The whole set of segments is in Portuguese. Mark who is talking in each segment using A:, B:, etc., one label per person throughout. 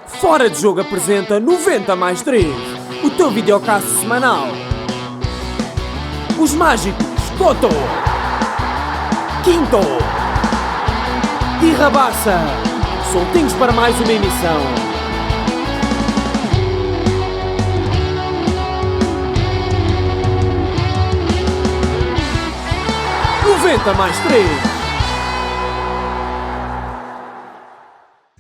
A: Fora de Jogo apresenta 90 mais 3, o teu videocast semanal. Os mágicos Toto, Quinto e Rabassa, soltinhos para mais uma emissão. Noventa mais 3.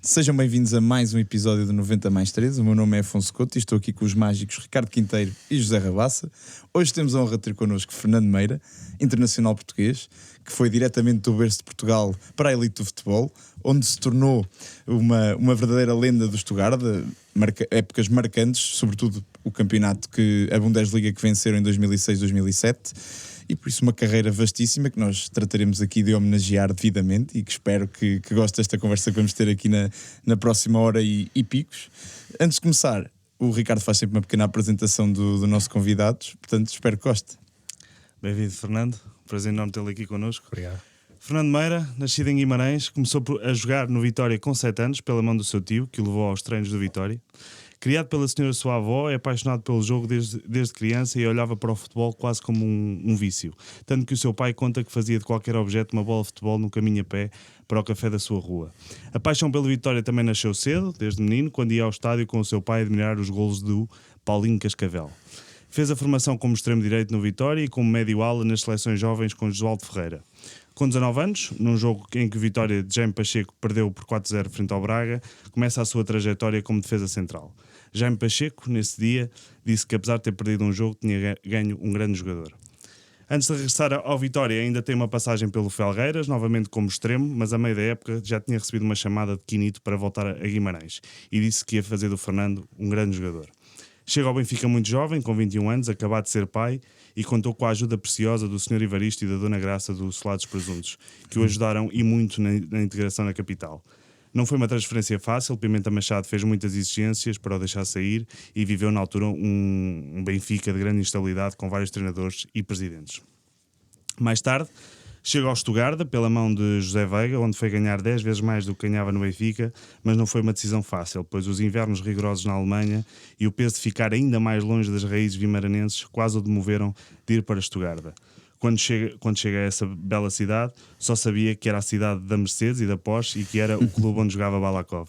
B: Sejam bem-vindos a mais um episódio do 90 mais 3. O meu nome é Afonso Couto e estou aqui com os mágicos Ricardo Quinteiro e José Rabassa. Hoje temos a honra de ter connosco Fernando Meira, internacional português, que foi diretamente do berço de Portugal para a elite do futebol, onde se tornou uma verdadeira lenda do Stuttgart, épocas marcantes, sobretudo o campeonato a Bundesliga que venceram em 2006-2007. E por isso uma carreira vastíssima que nós trataremos aqui de homenagear devidamente e que espero que goste desta conversa que vamos ter aqui na próxima hora e picos. Antes de começar, o Ricardo faz sempre uma pequena apresentação do nosso convidado, portanto espero que goste.
C: Bem-vindo, Fernando. Prazer enorme tê-lo aqui connosco.
D: Obrigado.
C: Fernando Meira, nascido em Guimarães, começou a jogar no Vitória com 7 anos, pela mão do seu tio, que o levou aos treinos do Vitória. Criado pela senhora sua avó, é apaixonado pelo jogo desde criança e olhava para o futebol quase como um vício. Tanto que o seu pai conta que fazia de qualquer objeto uma bola de futebol no caminho a pé para o café da sua rua. A paixão pelo Vitória também nasceu cedo, desde menino, quando ia ao estádio com o seu pai admirar os golos do Paulinho Cascavel. Fez a formação como extremo-direito no Vitória e como médio-ala nas seleções jovens com Josualdo Ferreira. Com 19 anos, num jogo em que o Vitória de Jaime Pacheco perdeu por 4-0 frente ao Braga, começa a sua trajetória como defesa central. Jaime Pacheco, nesse dia, disse que apesar de ter perdido um jogo, tinha ganho um grande jogador. Antes de regressar ao Vitória, ainda tem uma passagem pelo Felgueiras, novamente como extremo, mas a meio da época já tinha recebido uma chamada de Quinito para voltar a Guimarães e disse que ia fazer do Fernando um grande jogador. Chega ao Benfica muito jovem, com 21 anos, acabado de ser pai, e contou com a ajuda preciosa do Sr. Evaristo e da Dona Graça do Solados Presuntos, que o ajudaram e muito na integração na capital. Não foi uma transferência fácil, Pimenta Machado fez muitas exigências para o deixar sair e viveu na altura um Benfica de grande instabilidade com vários treinadores e presidentes. Mais tarde, chega ao Stuttgart pela mão de José Veiga, onde foi ganhar 10 vezes mais do que ganhava no Benfica, mas não foi uma decisão fácil, pois os invernos rigorosos na Alemanha e o peso de ficar ainda mais longe das raízes vimaranenses quase o demoveram de ir para Stuttgart. Quando chega a essa bela cidade, só sabia que era a cidade da Mercedes e da Porsche e que era o clube onde jogava Balakov.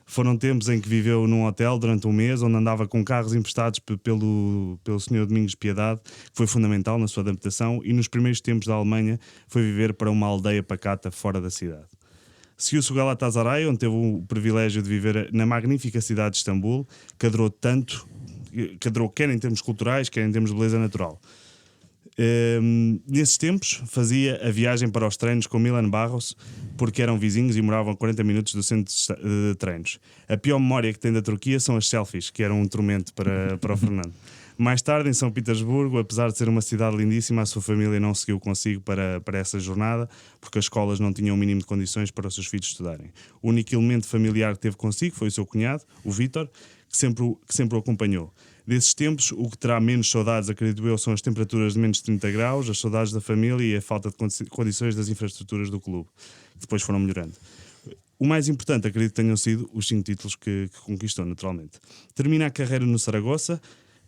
C: Foram tempos em que viveu num hotel durante um mês, onde andava com carros emprestados pelo Sr. Domingos Piedade, que foi fundamental na sua adaptação, e nos primeiros tempos da Alemanha foi viver para uma aldeia pacata fora da cidade. Seguiu-se o Galatasaray, onde teve o privilégio de viver na magnífica cidade de Istambul, cadrou quer em termos culturais, quer em termos de beleza natural. Nesses tempos fazia a viagem para os treinos com Milan Barros, porque eram vizinhos e moravam a 40 minutos do centro de treinos. A pior memória que tem da Turquia são as selfies, que eram um tormento para o Fernando. Mais tarde, em São Petersburgo, apesar de ser uma cidade lindíssima, a sua família não seguiu consigo para essa jornada, porque as escolas não tinham o mínimo de condições para os seus filhos estudarem. O único elemento familiar que teve consigo foi o seu cunhado, o Vítor, que sempre o acompanhou. Desses tempos, o que terá menos saudades, acredito eu, são as temperaturas de menos de 30 graus, as saudades da família e a falta de condições das infraestruturas do clube, que depois foram melhorando. O mais importante, acredito que tenham sido os 5 títulos que conquistou, naturalmente. Termina a carreira no Saragossa,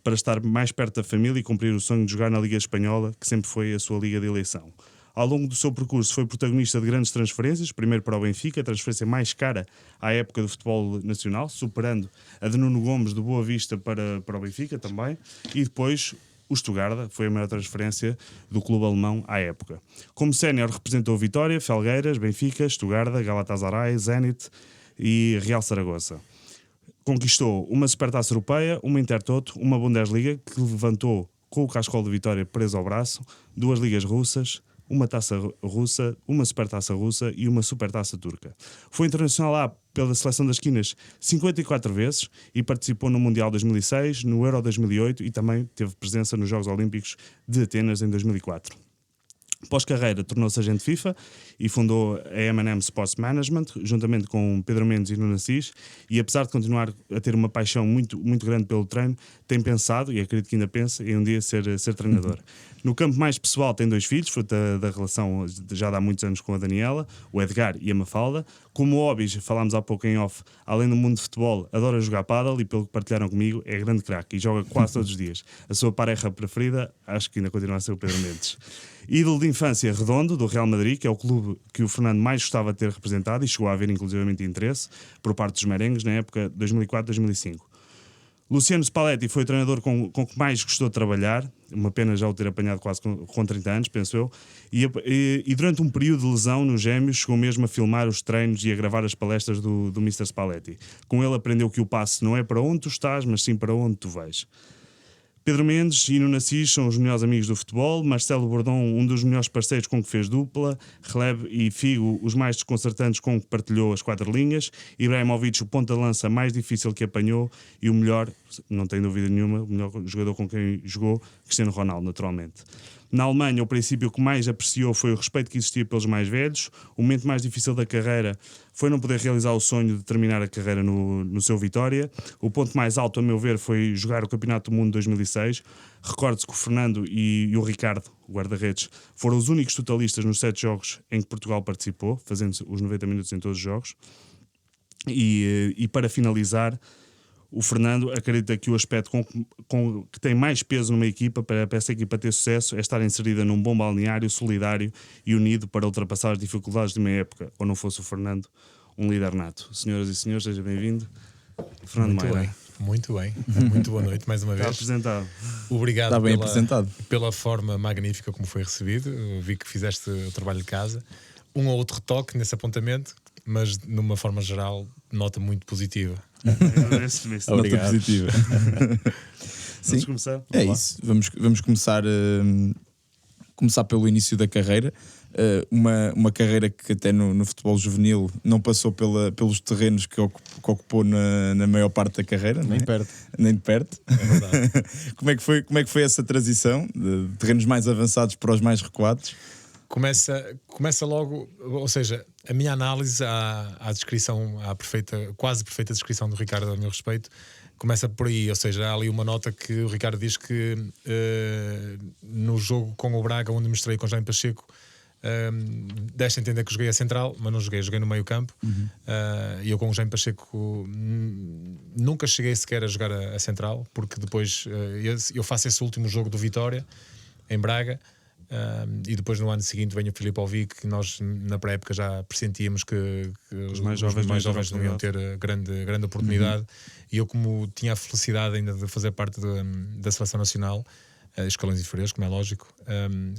C: para estar mais perto da família e cumprir o sonho de jogar na Liga Espanhola, que sempre foi a sua liga de eleição. Ao longo do seu percurso foi protagonista de grandes transferências, primeiro para o Benfica, a transferência mais cara à época do futebol nacional, superando a de Nuno Gomes do Boa Vista para o Benfica também, e depois o Stuttgart foi a maior transferência do clube alemão à época. Como sénior representou Vitória, Felgueiras, Benfica, Stuttgart, Galatasaray, Zenit e Real Saragossa. Conquistou uma Supertaça Europeia, uma Intertoto, uma Bundesliga, que levantou com o cascol de Vitória preso ao braço, 2 ligas russas, uma taça russa, uma supertaça russa e uma supertaça turca. Foi internacional lá pela Seleção das Quinas 54 vezes e participou no Mundial 2006, no Euro 2008 e também teve presença nos Jogos Olímpicos de Atenas em 2004. Pós-carreira, tornou-se agente FIFA e fundou a M&M Sports Management, juntamente com Pedro Mendes e Nuno Assis, e apesar de continuar a ter uma paixão muito, muito grande pelo treino, tem pensado, e acredito que ainda pensa, em um dia ser treinador. No campo mais pessoal tem 2 filhos, fruto da relação já de há muitos anos com a Daniela, o Edgar e a Mafalda. Como hobbies, falámos há pouco em off, além do mundo de futebol, adora jogar pádel e pelo que partilharam comigo, é grande craque e joga quase todos os dias. A sua pareja preferida, acho que ainda continua a ser o Pedro Mendes. Ídolo de infância, Redondo, do Real Madrid, que é o clube que o Fernando mais gostava de ter representado e chegou a haver inclusivamente interesse por parte dos merengues na época 2004-2005. Luciano Spalletti foi o treinador com que mais gostou de trabalhar, uma pena já o ter apanhado quase com 30 anos, penso eu, e durante um período de lesão nos Gêmeos chegou mesmo a filmar os treinos e a gravar as palestras do Mr. Spalletti. Com ele aprendeu que o passe não é para onde tu estás, mas sim para onde tu vais. Pedro Mendes e Nuno Assis são os melhores amigos do futebol, Marcelo Bordão, um dos melhores parceiros com que fez dupla, Releb e Figo, os mais desconcertantes com que partilhou as 4 linhas, Ibrahimovic, o ponta-lança mais difícil que apanhou, e o melhor, não tenho dúvida nenhuma, o melhor jogador com quem jogou, Cristiano Ronaldo, naturalmente. Na Alemanha, o princípio que mais apreciou foi o respeito que existia pelos mais velhos. O momento mais difícil da carreira foi não poder realizar o sonho de terminar a carreira no seu Vitória. O ponto mais alto, a meu ver, foi jogar o Campeonato do Mundo de 2006. Recorde-se que o Fernando e o Ricardo, o guarda-redes, foram os únicos totalistas nos 7 jogos em que Portugal participou, fazendo os 90 minutos em todos os jogos. E para finalizar, o Fernando acredita que o aspecto que tem mais peso numa equipa para essa equipa ter sucesso é estar inserida num bom balneário, solidário e unido para ultrapassar as dificuldades de uma época, ou não fosse o Fernando um líder nato. Senhoras e senhores, seja bem-vindo. Fernando Meira.
D: Muito bem. Muito boa noite mais uma vez.
C: Está apresentado.
D: Obrigado
B: Está bem apresentado.
D: pela forma magnífica como foi recebido. Eu vi que fizeste o trabalho de casa. Um ou outro retoque nesse apontamento, mas numa forma geral, nota muito positiva.
B: Nota positiva.
C: Vamos começar?
B: É isso. Vamos começar pelo início da carreira. Uma carreira que até no futebol juvenil não passou pelos terrenos que ocupou na maior parte da carreira.
A: Nem perto.
B: Nem de perto.
D: É verdade.
B: Como é que foi essa transição de terrenos mais avançados para os mais recuados?
D: Começa logo, ou seja, a minha análise à descrição, quase perfeita descrição do Ricardo a meu respeito, começa por aí, ou seja, há ali uma nota que o Ricardo diz que no jogo com o Braga, onde mostrei com o Jaime Pacheco, deixa entender que joguei a central, mas não joguei no meio campo. E eu com o Jaime Pacheco nunca cheguei sequer a jogar a central, porque depois eu faço esse último jogo do Vitória em Braga. E depois no ano seguinte vem o Filipe Alvic, que nós na pré-época já pressentíamos que
C: os mais jovens
D: não iam ter grande oportunidade. E eu, como tinha a felicidade ainda de fazer parte da Seleção Nacional, escalões inferiores, como é lógico,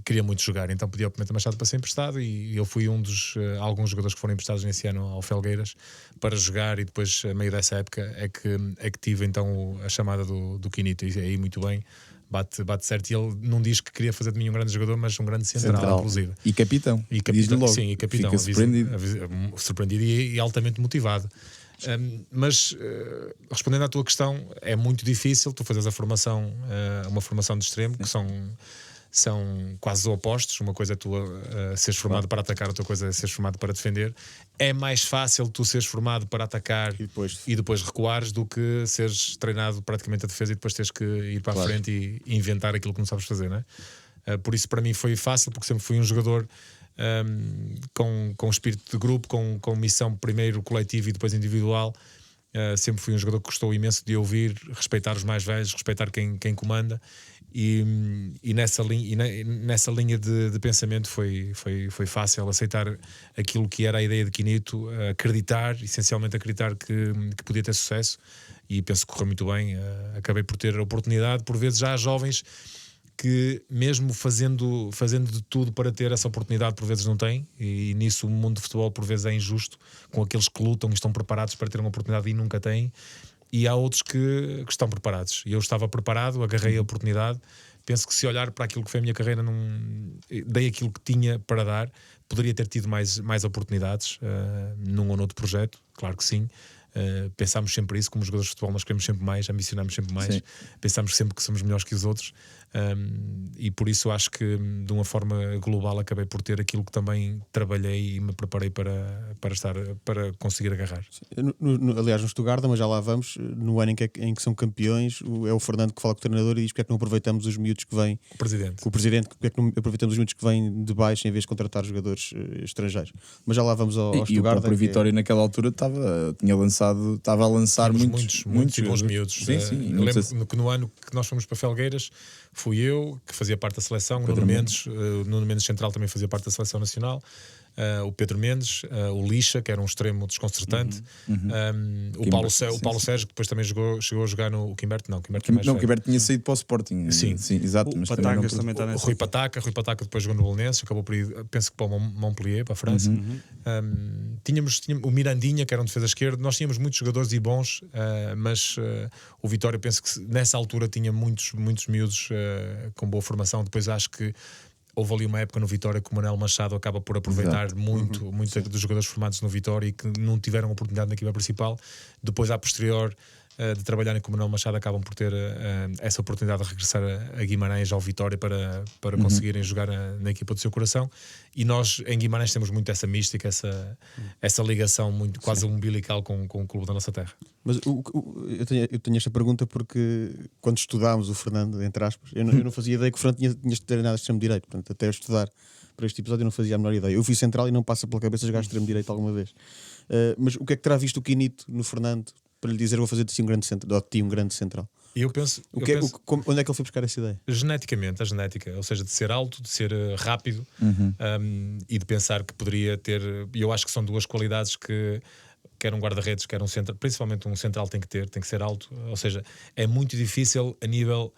D: queria muito jogar, então pedi ao Pimenta Machado para ser emprestado, e eu fui um dos alguns jogadores que foram emprestados nesse ano ao Felgueiras para jogar, e depois, a meio dessa época, é que tive então a chamada do Quinito, e aí muito bem. Bate certo, e ele não diz que queria fazer de mim um grande jogador, mas um grande central. Inclusive.
B: E capitão.
D: Logo. Sim, e capitão.
B: Fica
D: surpreendido e altamente motivado. Mas respondendo à tua questão, é muito difícil tu fazes a formação, uma formação de extremo, que são quase opostos. Uma coisa é tu seres formado para atacar, outra coisa é seres formado para defender. É mais fácil tu seres formado para atacar e depois recuares, do que seres treinado praticamente a defesa e depois teres que ir para a frente e inventar aquilo que não sabes fazer, não é? Por isso para mim foi fácil, porque sempre fui um jogador com espírito de grupo, com missão primeiro coletiva e depois individual. Sempre fui um jogador que gostou imenso de ouvir, respeitar os mais velhos, respeitar quem comanda. E nessa linha de pensamento foi fácil aceitar aquilo que era a ideia de Quinito, essencialmente acreditar que podia ter sucesso, e penso que correu muito bem. Acabei por ter a oportunidade. Por vezes já há jovens que, mesmo fazendo de tudo para ter essa oportunidade, por vezes não têm, e nisso o mundo de futebol por vezes é injusto com aqueles que lutam e estão preparados para ter uma oportunidade e nunca têm. E há outros que estão preparados. E eu estava preparado, agarrei a oportunidade. Penso que, se olhar para aquilo que foi a minha carreira, dei aquilo que tinha para dar. Poderia ter tido mais oportunidades num ou noutro projeto, claro que sim. Pensámos sempre isso, como jogadores de futebol nós queremos sempre mais, ambicionamos sempre mais, pensamos sempre que somos melhores que os outros, e por isso acho que de uma forma global acabei por ter aquilo que também trabalhei e me preparei para conseguir agarrar.
E: Aliás, no Stuttgart, mas já lá vamos, no ano em que são campeões, é o Fernando que fala com o treinador e diz porque é que não aproveitamos os miúdos que vêm,
D: O presidente.
E: com o presidente, porque é que não aproveitamos os miúdos que vêm de baixo em vez de contratar jogadores estrangeiros. Mas já lá vamos ao
B: E o
E: Stuttgart.
B: próprio Vitória naquela altura estava a lançar
D: Muitos bons
B: jogadores.
D: miúdos.
B: Sim, sim.
D: Eu lembro que no ano que nós fomos para Felgueiras, fui eu que fazia parte da seleção, o Nuno Mendes Central também fazia parte da seleção nacional, o Pedro Mendes, o Lixa, que era um extremo desconcertante, o Paulo Sérgio, que depois também chegou a jogar no Quimberto. Não,
B: O Quimberto tinha saído para o Sporting.
D: Sim.
B: Exato.
C: O
B: Mas
C: Patacas
B: também
C: também está
D: O
C: nessa.
D: Rui Pataca depois jogou no Belenenses, acabou por ir, penso que para o Montpellier, para a França. Tínhamos o Mirandinha, que era um defesa esquerdo. Nós tínhamos muitos jogadores e bons, mas o Vitória, penso que nessa altura tinha muitos miúdos com boa formação. Depois acho que houve ali uma época no Vitória que o Manuel Machado acaba por aproveitar muito dos jogadores formados no Vitória e que não tiveram oportunidade na equipa principal. Depois, à posterior de trabalharem com o Manuel Machado, acabam por ter essa oportunidade de regressar a Guimarães, ao Vitória, para conseguirem jogar na equipa do seu coração. E nós em Guimarães temos muito essa mística, essa ligação muito quase umbilical com o clube da nossa terra.
E: Mas eu tenho esta pergunta porque quando estudámos o Fernando, entre aspas, eu não fazia ideia que o Fernando tinha estudado nada de extremo-direito. Portanto, até eu estudar para este episódio eu não fazia a menor ideia. Eu fui central e não passa pela cabeça jogar extremo-direito alguma vez. Mas o que é que terá visto o Quinito no Fernando para lhe dizer vou fazer de ti um grande central?
D: E eu penso,
E: onde é que ele foi buscar essa ideia?
D: geneticamente, a genética, ou seja, de ser alto, de ser rápido, e de pensar que poderia ter. E eu acho que são duas qualidades que quer um guarda-redes, quer um central, principalmente um central tem que ser alto. Ou seja, é muito difícil a nível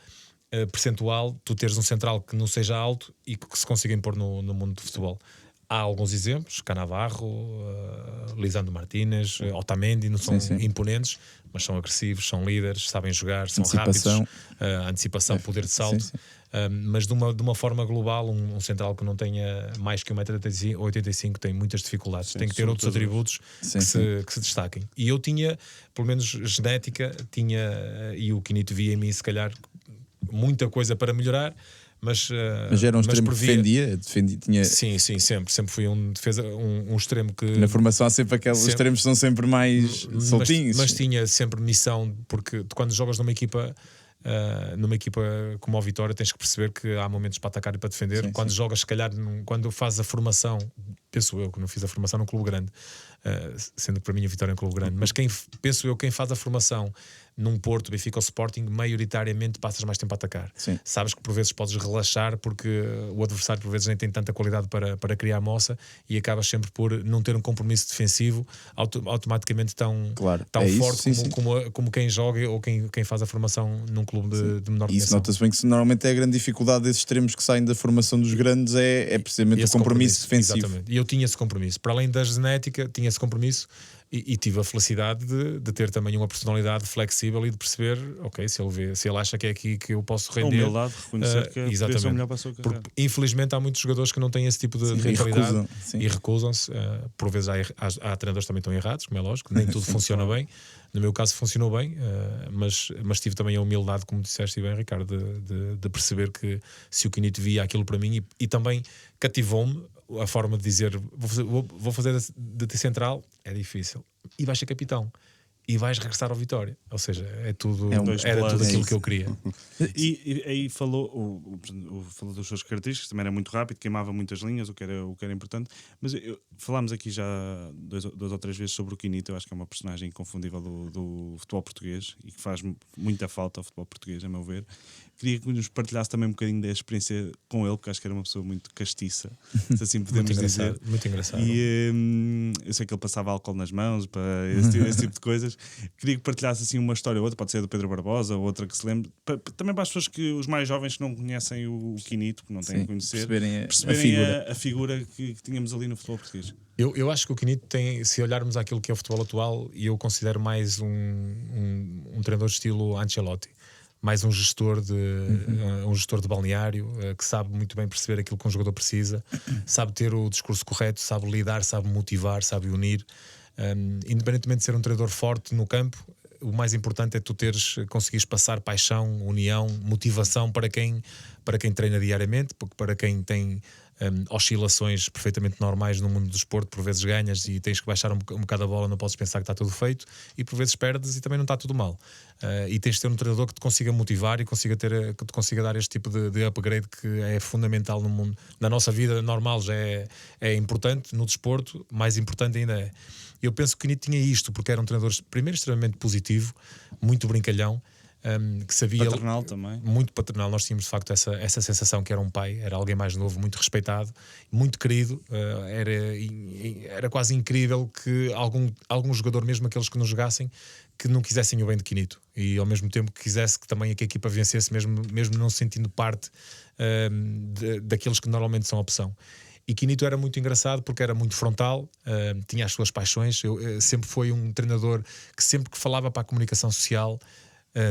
D: percentual tu teres um central que não seja alto e que se consiga impor no mundo do futebol. Há alguns exemplos, Canavarro, Lisandro Martínez, Otamendi, não são imponentes, mas são agressivos, são líderes, sabem jogar, são
B: Antecipação.
D: rápidos, antecipação, poder de salto.
B: Sim.
D: Mas de uma forma global, um central que não tenha mais que 1,85m tem muitas dificuldades. Tem que ter outros atributos que se destaquem. E eu tinha, pelo menos genética, e o Quinito via em mim, se calhar, muita coisa para melhorar. Mas
B: era um extremo que defendia, tinha...
D: Sim, sempre fui um defesa, um extremo que...
B: Na formação há sempre aqueles extremos que são sempre mais soltinhos.
D: Mas tinha sempre missão, porque quando jogas numa equipa como a Vitória, tens que perceber que há momentos para atacar e para defender. Quando jogas, se calhar, quando fazes a formação, penso eu que não fiz a formação num clube grande, sendo que para mim a Vitória é um clube grande, mas quem faz a formação num Porto, Benfica ou Sporting, maioritariamente passas mais tempo a atacar. Sabes que por vezes podes relaxar porque o adversário por vezes nem tem tanta qualidade para criar moça e acabas sempre por não ter um compromisso defensivo automaticamente tão forte como quem joga ou quem faz a formação num clube de menor dimensão.
B: Isso nota-se bem que normalmente é a grande dificuldade desses extremos que saem da formação dos grandes é precisamente o compromisso defensivo.
D: Exatamente. E eu tinha esse compromisso. Para além da genética, tinha esse compromisso. E tive a felicidade de ter também uma personalidade flexível e de perceber, ok, se ele acha que é aqui que eu posso render.
C: A humildade, reconhecer que podia ser melhor para a sua carreira.
D: Porque, infelizmente há muitos jogadores que não têm esse tipo de mentalidade e recusam-se. Por vezes há treinadores que também estão errados, como é lógico, nem tudo funciona bem. No meu caso funcionou bem, mas tive também a humildade, como disseste bem, Ricardo, de perceber que se o Quinito via aquilo para mim e também cativou-me a forma de dizer vou fazer de ti central, é difícil, e vais ser capitão e vais regressar ao Vitória, ou seja, era tudo aquilo que eu queria.
C: E aí falou das suas características, também era muito rápido, queimava muitas linhas, o que era importante, mas falámos aqui já duas ou três vezes sobre o Quinito. Eu acho que é uma personagem inconfundível do futebol português e que faz muita falta ao futebol português, a meu ver. Queria que nos partilhasse também um bocadinho da experiência com ele, porque acho que era uma pessoa muito castiça, se assim podemos dizer.
D: Muito engraçado.
C: E eu sei que ele passava álcool nas mãos, para esse tipo de coisas. Queria que partilhasse assim uma história ou outra, pode ser do Pedro Barbosa ou outra que se lembre, também para as pessoas os mais jovens que não conhecem o Quinito, que não têm a conhecer, perceberem a figura que tínhamos ali no futebol português.
D: Eu acho que o Quinito tem, se olharmos àquilo que é o futebol atual, e eu considero mais um treinador de estilo Ancelotti, mais um gestor de balneário, que sabe muito bem perceber aquilo que um jogador precisa, sabe ter o discurso correto, sabe lidar, sabe motivar, sabe unir. Independentemente de ser um treinador forte no campo, o mais importante é tu conseguires passar paixão, união, motivação para quem treina diariamente, porque para quem tem oscilações perfeitamente normais no mundo do desporto, por vezes ganhas e tens que baixar um bocado a bola, não podes pensar que está tudo feito, e por vezes perdes e também não está tudo mal. E tens de ter um treinador que te consiga motivar e que te consiga dar este tipo de upgrade, que é fundamental no mundo. Na nossa vida normal já é importante, no desporto mais importante ainda é. Eu penso que o Quinito tinha isto, porque era um treinador primeiro extremamente positivo, muito brincalhão, que sabia...
C: Paternal também.
D: Muito paternal. Nós tínhamos de facto essa sensação que era um pai, era alguém mais novo, muito respeitado, muito querido. Era quase incrível que algum jogador, mesmo aqueles que não jogassem, que não quisessem o bem de Quinito, e ao mesmo tempo que quisesse que também a equipa vencesse, mesmo não se sentindo parte daqueles que normalmente são a opção. E Quinito era muito engraçado porque era muito frontal, tinha as suas paixões. Sempre foi um treinador que, sempre que falava para a comunicação social,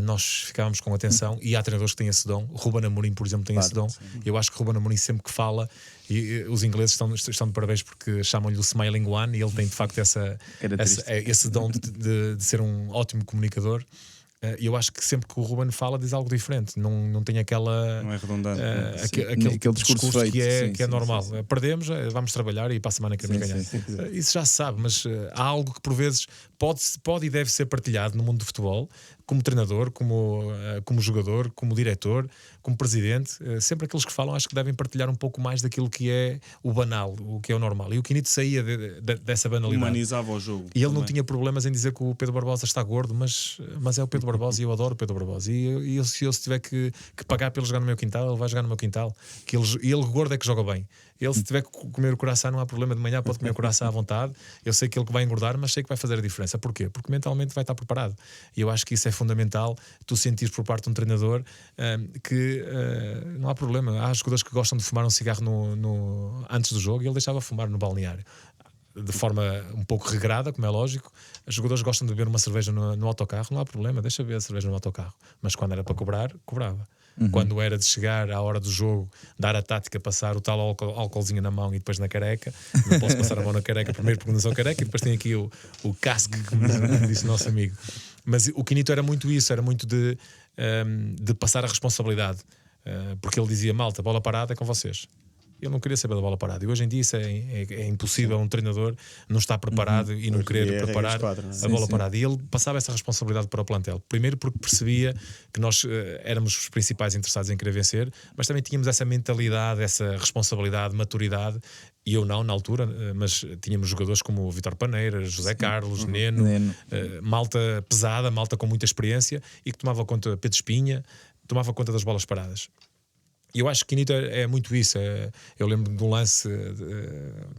D: nós ficávamos com atenção. E há treinadores que têm esse dom. O Ruben Amorim, por exemplo, tem esse dom. Sim. Eu acho que o Ruben Amorim, sempre que fala, e os ingleses estão de parabéns, porque chamam-lhe o Smiling One, e ele tem de facto esse dom de ser um ótimo comunicador. E eu acho que sempre que o Ruben fala diz algo diferente, não tem aquela...
C: Não é redundante.
D: Aquele discurso feito, que é normal.
B: Sim.
D: Perdemos, vamos trabalhar e para a semana queremos ganhar. Sim. Isso já se sabe, mas há algo que por vezes pode e deve ser partilhado no mundo do futebol, como treinador, como jogador, como diretor, como presidente. Sempre aqueles que falam, acho que devem partilhar um pouco mais daquilo que é o banal, o que é o normal. E o Quinito saía dessa banalidade.
C: Humanizava o jogo.
D: E ele não tinha problemas em dizer que o Pedro Barbosa está gordo, mas é o Pedro Barbosa, e eu adoro o Pedro Barbosa. E se eu tiver que pagar para ele jogar no meu quintal, ele vai jogar no meu quintal. E ele gordo é que joga bem. Ele, se tiver que comer o coração, não há problema, de manhã pode comer o coração à vontade. Eu sei que ele que vai engordar, mas sei que vai fazer a diferença. Porquê? Porque mentalmente vai estar preparado. E eu acho que isso é fundamental, tu sentires por parte de um treinador que não há problema. Há jogadores que gostam de fumar um cigarro antes do jogo, e ele deixava fumar no balneário, de forma um pouco regrada, como é lógico. Os jogadores gostam de beber uma cerveja no autocarro, não há problema, deixa beber a cerveja no autocarro. Mas quando era para cobrar, cobrava. Quando era de chegar à hora do jogo, dar a tática, passar o tal álcoolzinho na mão e depois na careca. Não posso passar a mão na careca primeiro porque não sou careca, e depois tem aqui o casco, como disse o nosso amigo. Mas o Quinito era muito isso, era muito de passar a responsabilidade, porque ele dizia: malta, bola parada é com vocês. Eu não queria saber da bola parada. E hoje em dia isso é impossível. Um treinador não estar preparado e não querer preparar a bola parada. E ele passava essa responsabilidade para o plantel. Primeiro porque percebia que nós éramos os principais interessados em querer vencer, mas também tínhamos essa mentalidade, essa responsabilidade, maturidade. E eu não, na altura, mas tínhamos jogadores como o Vítor Paneira, José Carlos, Neno. Malta pesada, malta com muita experiência, e que tomava conta, Pedro Espinha, tomava conta das bolas paradas. E eu acho que Quinito é muito isso. Eu lembro de um lance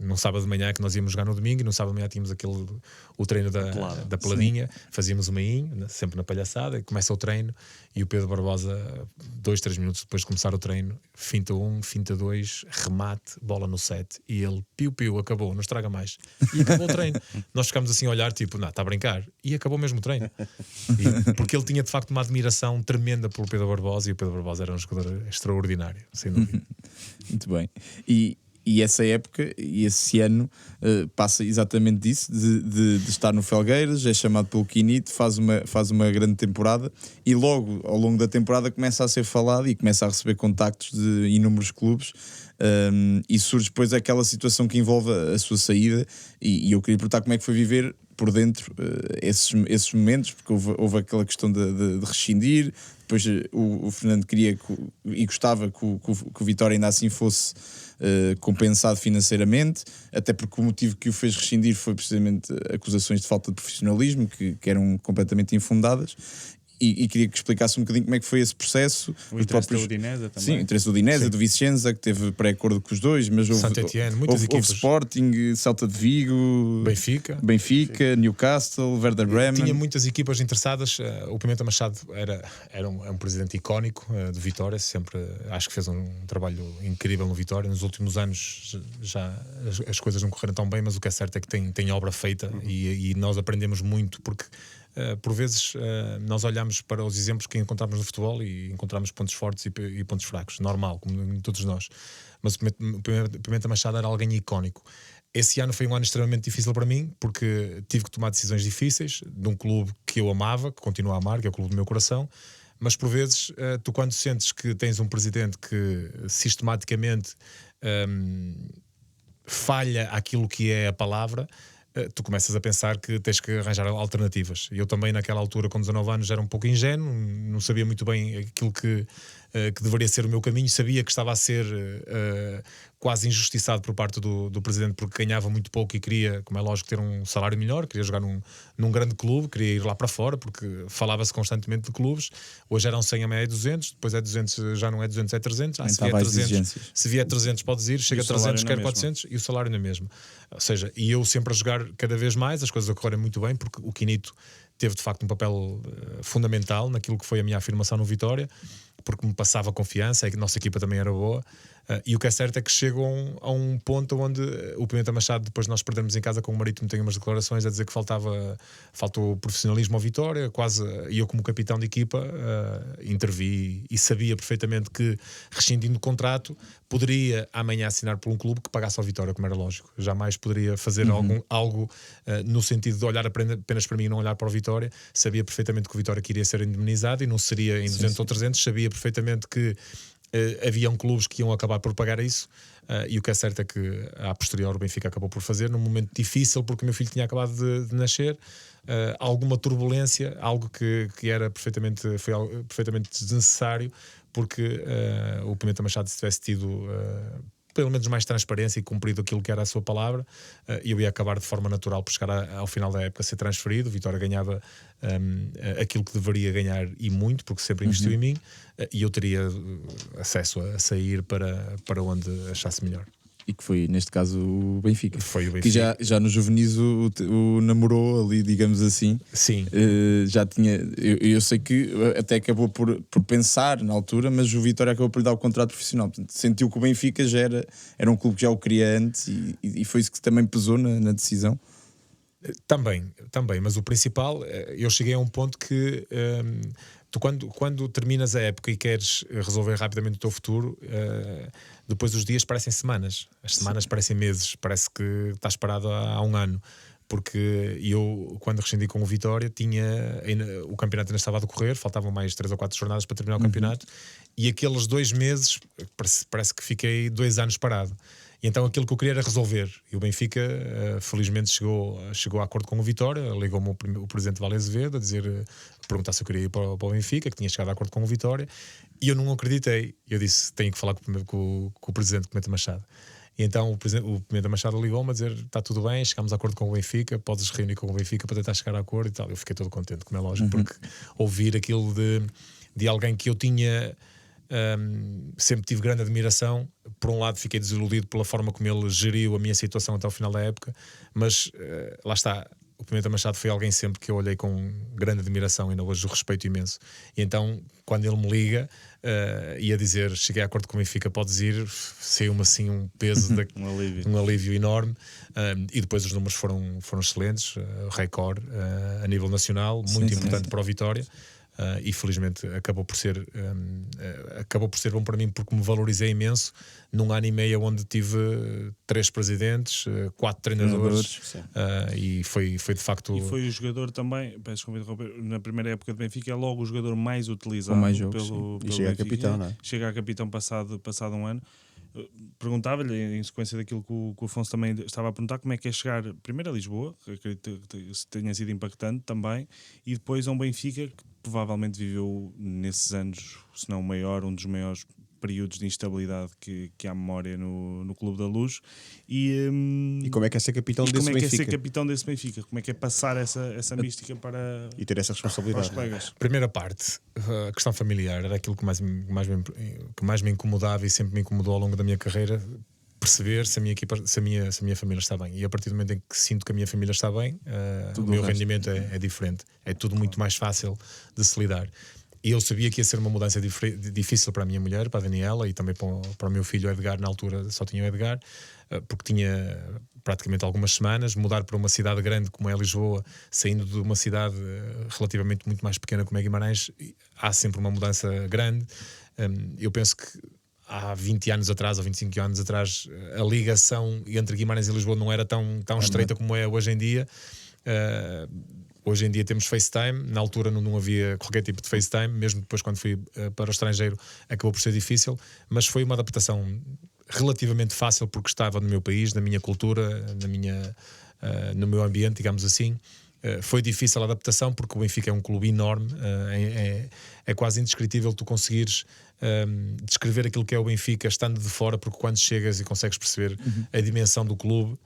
D: num sábado de manhã, que nós íamos jogar no domingo, e no sábado de manhã tínhamos o treino da peladinha. Fazíamos o meinho, sempre na palhaçada, e começa o treino, e o Pedro Barbosa, 2-3 minutos depois de começar o treino, finta 1, finta 2, remate, bola no 7, e ele, piu, acabou, não estraga mais. E acabou o treino. Nós ficámos assim a olhar, tipo, não, está a brincar. E acabou mesmo o treino. Porque ele tinha de facto uma admiração tremenda pelo Pedro Barbosa, e o Pedro Barbosa era um jogador extraordinário, sem dúvida.
B: Muito bem. E essa época e esse ano passa exatamente disso, de estar no Felgueiras, é chamado pelo Quinito, faz uma grande temporada, e logo ao longo da temporada começa a ser falado e começa a receber contactos de inúmeros clubes, e surge depois aquela situação que envolve a sua saída, e eu queria perguntar como é que foi viver por dentro esses momentos, porque houve aquela questão de rescindir. Depois o Fernando queria e gostava que o Vitória ainda assim fosse compensado financeiramente, até porque o motivo que o fez rescindir foi precisamente acusações de falta de profissionalismo, que eram completamente infundadas. E queria que explicasse um bocadinho como é que foi esse processo.
C: O interesse da Udinese também.
B: Sim, o interesse do Udinese, do Vicenza, que teve pré-acordo com os dois, mas houve Sporting, Celta de Vigo, Benfica, Newcastle, Werder Bremen.
D: Tinha muitas equipas interessadas. O Pimenta Machado era um presidente icónico de Vitória, sempre acho que fez um trabalho incrível no Vitória. Nos últimos anos já as coisas não correram tão bem, mas o que é certo é que tem obra feita, e nós aprendemos muito, porque por vezes nós olhamos para os exemplos que encontramos no futebol e encontramos pontos fortes e pontos fracos, normal, como em todos nós. Mas o Pimenta Machado era alguém icónico. Esse ano foi um ano extremamente difícil para mim, porque tive que tomar decisões difíceis de um clube que eu amava, que continuo a amar, que é o clube do meu coração. Mas por vezes, tu quando sentes que tens um presidente que sistematicamente falha aquilo que é a palavra, tu começas a pensar que tens que arranjar alternativas. Eu também naquela altura, com 19 anos, era um pouco ingênuo, não sabia muito bem aquilo que deveria ser o meu caminho, sabia que estava a ser quase injustiçado por parte do presidente, porque ganhava muito pouco e queria, como é lógico, ter um salário melhor, queria jogar num grande clube, queria ir lá para fora, porque falava-se constantemente de clubes. Hoje eram 100, amanhã é 200, depois é 200, já não é 200, é 300. Se vier 300 podes ir, chega a 300, quer 400 e o salário não é mesmo. Ou seja, e eu sempre a jogar cada vez mais, as coisas a correrem muito bem, porque o Quinito teve de facto um papel fundamental naquilo que foi a minha afirmação no Vitória, porque me passava confiança, a nossa equipa também era boa. E o que é certo é que chegam a um ponto onde o Pimenta Machado, depois de nós perdermos em casa com o Marítimo, tem umas declarações a dizer que faltou profissionalismo ao Vitória, quase, e eu como capitão de equipa intervi e sabia perfeitamente que, rescindindo o contrato, poderia amanhã assinar por um clube que pagasse ao Vitória, como era lógico. Jamais poderia fazer algo no sentido de olhar apenas para mim e não olhar para o Vitória. Sabia perfeitamente que o Vitória queria ser indemnizado e não seria em 200 ou 300, sabia perfeitamente que haviam clubes que iam acabar por pagar isso, e o que é certo é que a posterior o Benfica acabou por fazer num momento difícil, porque o meu filho tinha acabado de nascer, alguma turbulência, algo que foi perfeitamente desnecessário, porque o Pimenta Machado, se tivesse tido pelo menos mais transparência e cumprido aquilo que era a sua palavra, eu ia acabar de forma natural por chegar ao final da época a ser transferido. O Vitória ganhava aquilo que deveria ganhar e muito, porque sempre investiu em mim, e eu teria acesso a sair para onde achasse melhor.
B: E que foi, neste caso, o Benfica.
D: Foi o
B: Que
D: Benfica.
B: já no juvenis o namorou ali, digamos assim.
D: Sim.
B: Já tinha. Eu sei que até acabou por pensar na altura, mas o Vitória acabou por lhe dar o contrato profissional. Portanto, sentiu que o Benfica já era um clube que já o queria antes, e foi isso que também pesou na decisão.
D: Também, mas o principal, eu cheguei a um ponto que tu quando terminas a época e queres resolver rapidamente o teu futuro, depois os dias parecem semanas, as semanas parecem meses, parece que estás parado há um ano, porque eu, quando rescindi com o Vitória, o campeonato ainda estava a decorrer, faltavam mais 3 ou 4 jornadas para terminar o campeonato, e aqueles 2 meses, parece que fiquei 2 anos parado. E então aquilo que eu queria era resolver. E o Benfica, felizmente, chegou a acordo com o Vitória. Ligou-me o presidente Vale Azevedo a perguntar se eu queria ir para o Benfica, que tinha chegado a acordo com o Vitória. E eu não acreditei. Eu disse, tenho que falar com o presidente Pimenta Machado. E então o Pimenta Machado ligou-me a dizer, está tudo bem, chegámos a acordo com o Benfica, podes reunir com o Benfica para tentar chegar a acordo e tal. Eu fiquei todo contente, como é lógico, porque ouvir aquilo de alguém que eu tinha... sempre tive grande admiração. Por um lado fiquei desiludido pela forma como ele geriu a minha situação até ao final da época, mas lá está, o Pimenta Machado foi alguém sempre que eu olhei com grande admiração e ainda hoje o respeito imenso. E então quando ele me liga e a dizer, cheguei a acordo com o Benfica, podes ir, saiu-me assim um peso, um alívio enorme. E depois os números foram excelentes, recorde a nível nacional, muito importante para o Vitória. E felizmente acabou por ser bom para mim, porque me valorizei imenso num ano e meio onde tive 3 presidentes, 4 treinadores, e foi de facto.
C: E foi o jogador também, peço desculpa interromper, na primeira época de Benfica é logo o jogador mais utilizado pelo
E: e chega
C: Benfica,
E: a capitão, não é?
C: Chega a capitão passado um ano. Perguntava-lhe, em sequência daquilo que o Afonso também estava a perguntar, como é que é chegar primeiro a Lisboa, que acredito que tenha sido impactante também, e depois a um Benfica que provavelmente viveu nesses anos, se não o maior, um dos maiores períodos de instabilidade que há memória no Clube da Luz. E
E: como é que é ser capitão desse Benfica?
C: Como é que é ser capitão desse Benfica? Como é que é passar essa mística para...
E: E ter essa responsabilidade.
C: Para os colegas?
D: Primeira parte, a questão familiar era aquilo que mais me incomodava e sempre me incomodou ao longo da minha carreira, perceber se a minha família está bem. E a partir do momento em que sinto que a minha família está bem, o meu rendimento é diferente. É tudo muito mais fácil de se lidar. E eu sabia que ia ser uma mudança difícil para a minha mulher, para a Daniela, e também para o meu filho Edgar. Na altura só tinha o Edgar, porque tinha praticamente algumas semanas. Mudar para uma cidade grande como é Lisboa, saindo de uma cidade relativamente muito mais pequena como é Guimarães, há sempre uma mudança grande. Eu penso que há 20 anos atrás ou 25 anos atrás a ligação entre Guimarães e Lisboa não era tão estreita como é hoje em dia. Hoje em dia temos FaceTime, na altura não havia qualquer tipo de FaceTime, mesmo depois quando fui para o estrangeiro acabou por ser difícil, mas foi uma adaptação relativamente fácil porque estava no meu país, na minha cultura, no meu ambiente, digamos assim. Foi difícil a adaptação porque o Benfica é um clube enorme, é quase indescritível tu conseguires descrever aquilo que é o Benfica estando de fora, porque quando chegas e consegues perceber a dimensão do clube,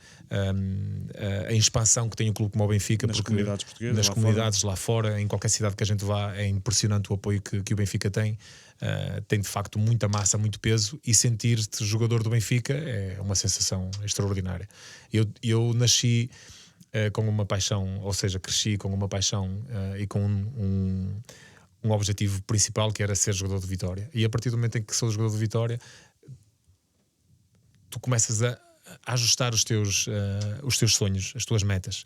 D: a expansão que tem um clube como o Benfica,
C: Nas
D: porque
C: comunidades portuguesas,
D: nas
C: lá
D: comunidades lá fora, em qualquer cidade que a gente vá, é impressionante o apoio que o Benfica tem. Tem de facto muita massa, muito peso, e sentir-te jogador do Benfica é uma sensação extraordinária. Eu nasci com uma paixão, ou seja, cresci com uma paixão e com um objetivo principal, que era ser jogador de Vitória. E a partir do momento em que sou jogador de Vitória, tu começas a ajustar os teus sonhos, as tuas metas,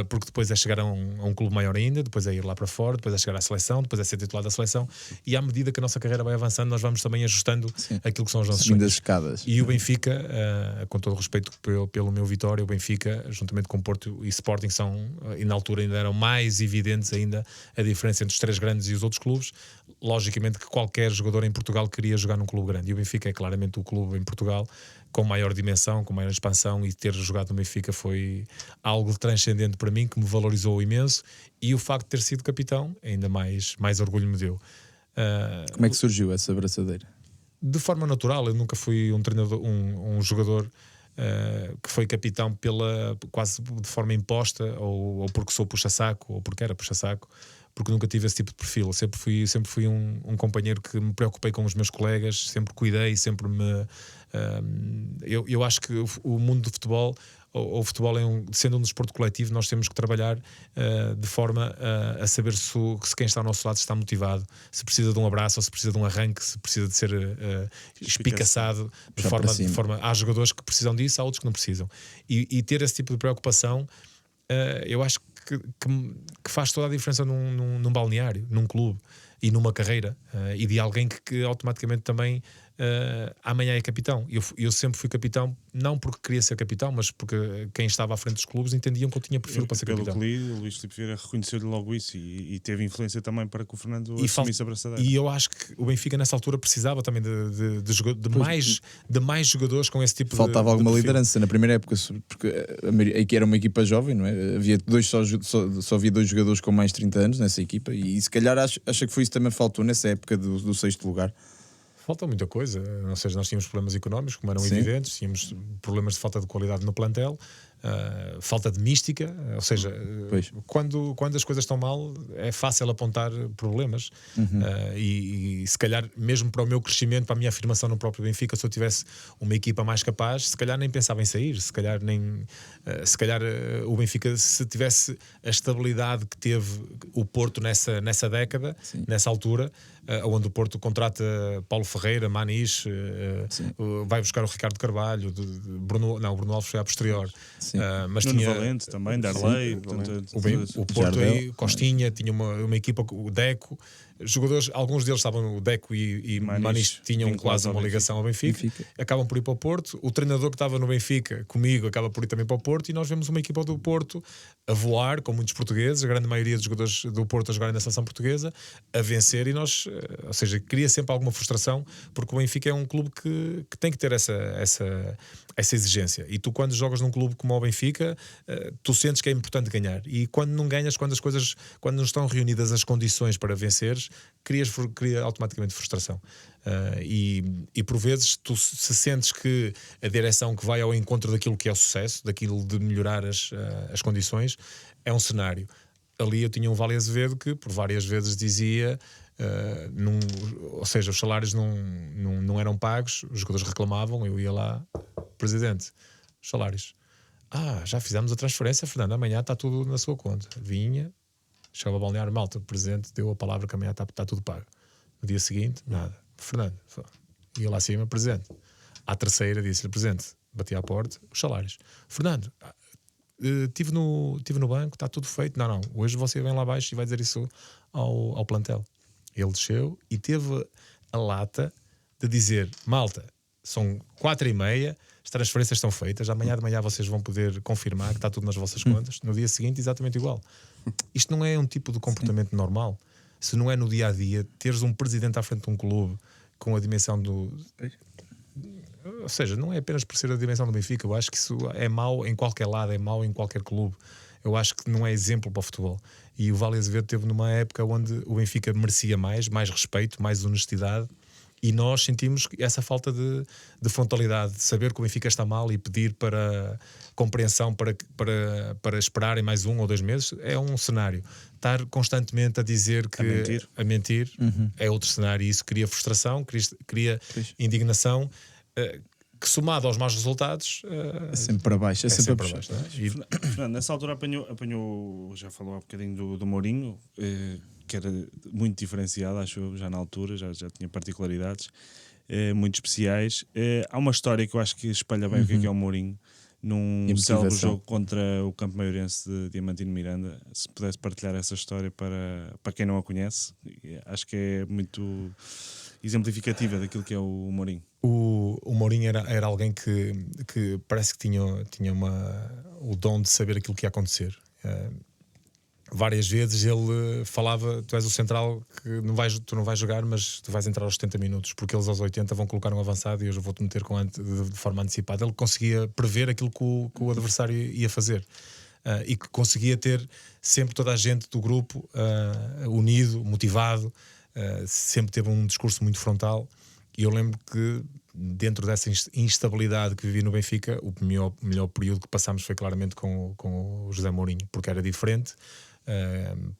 D: porque depois é chegar a um clube maior ainda, depois é ir lá para fora, depois é chegar à seleção, depois é ser titular da seleção, e à medida que a nossa carreira vai avançando, nós vamos também ajustando aquilo que são os nossos
B: Subindo
D: sonhos.
B: as escadas.
D: E o Benfica, com todo o respeito pelo meu Vitória, o Benfica, juntamente com Porto e Sporting, e na altura ainda eram mais evidentes ainda a diferença entre os três grandes e os outros clubes. Logicamente que qualquer jogador em Portugal queria jogar num clube grande, e o Benfica é claramente o clube em Portugal com maior dimensão, com maior expansão, e ter jogado no Benfica foi algo transcendente para mim, que me valorizou imenso, e o facto de ter sido capitão ainda mais orgulho me deu.
B: Como é que surgiu essa abraçadeira?
D: De forma natural, eu nunca fui um treinador, um jogador que foi capitão quase de forma imposta, ou porque sou puxa-saco, ou porque era puxa-saco, porque nunca tive esse tipo de perfil. Eu sempre fui um companheiro que me preocupei com os meus colegas, sempre cuidei, sempre me... eu acho que o mundo do futebol, o futebol sendo um desporto coletivo, nós temos que trabalhar de forma a saber se quem está ao nosso lado está motivado, se precisa de um abraço ou se precisa de um arranque, se precisa de ser espicaçado de forma. Há jogadores que precisam disso, há outros que não precisam. E ter esse tipo de preocupação, eu acho que faz toda a diferença num balneário, num clube e numa carreira, e de alguém que automaticamente também amanhã é capitão. Eu sempre fui capitão, não porque queria ser capitão, mas porque quem estava à frente dos clubes entendiam que eu tinha perfil para ser capitão.
C: Pelo que li, o Luís Filipe Vieira reconheceu-lhe logo isso e teve influência também para que o Fernando assumisse a abraçadeira.
D: E eu acho que o Benfica nessa altura precisava também de mais jogadores com esse tipo
B: Faltava
D: de
B: alguma
D: perfil.
B: liderança na primeira época, porque aqui era uma equipa jovem, não é? Havia só havia 2 jogadores com mais de 30 anos nessa equipa, e se calhar acho que foi isso que também faltou nessa época do 6º lugar.
D: Falta muita coisa, ou seja, nós tínhamos problemas económicos, como eram
B: Sim.
D: evidentes, tínhamos problemas de falta de qualidade no plantel, falta de mística, ou seja, quando as coisas estão mal é fácil apontar problemas, e se calhar mesmo para o meu crescimento, para a minha afirmação no próprio Benfica, se eu tivesse uma equipa mais capaz, se calhar nem pensava em sair, se calhar o Benfica, se tivesse a estabilidade que teve o Porto nessa década, nessa altura, onde o Porto contrata Paulo Ferreira, Maniche, vai buscar o Ricardo Carvalho, Bruno Alves foi a posterior. Mas
C: Nuno
D: tinha
C: Valente também, Darley,
D: o Porto aí, Costinha, tinha uma equipa, o Deco, jogadores, alguns deles estavam, o Deco e Maniche tinham quase uma ligação ao Benfica, acabam por ir para o Porto. O treinador que estava no Benfica comigo acaba por ir também para o Porto, e nós vemos uma equipa do Porto a voar, com muitos portugueses, a grande maioria dos jogadores do Porto a jogarem na seleção portuguesa, a vencer, e nós, ou seja, cria sempre alguma frustração, porque o Benfica é um clube que tem que ter essa exigência, e tu quando jogas num clube como o Benfica, tu sentes que é importante ganhar, e quando não ganhas, quando não estão reunidas as condições para venceres, cria automaticamente frustração, e por vezes tu se sentes que a direção que vai ao encontro daquilo que é o sucesso, daquilo de melhorar as condições, é um cenário. Ali eu tinha um Vale Azevedo que por várias vezes dizia, ou seja, os salários não eram pagos, os jogadores reclamavam, eu ia lá, presidente, os salários, já fizemos a transferência, Fernando, amanhã está tudo na sua conta. Vinha, chegava a balneário, malta, o presidente deu a palavra que amanhã está tudo pago. No dia seguinte, nada. Fernando, ia lá acima, presidente. À terceira, disse-lhe, presidente, bati à porta, os salários. Fernando, estive no banco, está tudo feito. Não, hoje você vem lá abaixo e vai dizer isso ao plantel. Ele desceu e teve a lata de dizer, malta, são 4h30, as transferências estão feitas, amanhã de manhã vocês vão poder confirmar que está tudo nas vossas contas, no dia seguinte exatamente igual. Isto não é um tipo de comportamento normal. Se não é no dia a dia, teres um presidente à frente de um clube com a dimensão do... Ou seja, não é apenas por ser a dimensão do Benfica. Eu acho que isso é mau em qualquer lado, é mau em qualquer clube. Eu acho que não é exemplo para o futebol. E o Vale Azevedo teve numa época onde o Benfica merecia mais respeito, mais honestidade, e nós sentimos essa falta de frontalidade, de saber que o Benfica está mal e pedir para compreensão para esperarem mais 1 ou 2 meses é um cenário. Estar constantemente a dizer que a mentir é outro cenário, e isso cria frustração, cria indignação, que somado aos maus resultados
B: é sempre para baixo.
D: É sempre para baixo, não é?
C: Fernando, nessa altura apanhou, já falou há um bocadinho do Mourinho, que era muito diferenciado, acho eu, já na altura, já tinha particularidades muito especiais. Há uma história que eu acho que espalha bem o que é o Mourinho, num célebre jogo contra o Campo Maiorense de Diamantino Miranda. Se pudesse partilhar essa história para quem não a conhece, acho que é muito exemplificativa daquilo que é o Mourinho.
D: O Mourinho era alguém que parece que tinha o dom de saber aquilo que ia acontecer. Várias vezes ele falava: tu és o central que tu não vais jogar, mas tu vais entrar aos 70 minutos, porque eles aos 80 vão colocar um avançado e eu vou-te meter de forma antecipada. Ele conseguia prever aquilo que o adversário ia fazer, e que conseguia ter sempre toda a gente do grupo unido, motivado, sempre teve um discurso muito frontal. E eu lembro que dentro dessa instabilidade que vivi no Benfica, o melhor período que passámos foi claramente com o José Mourinho, porque era diferente,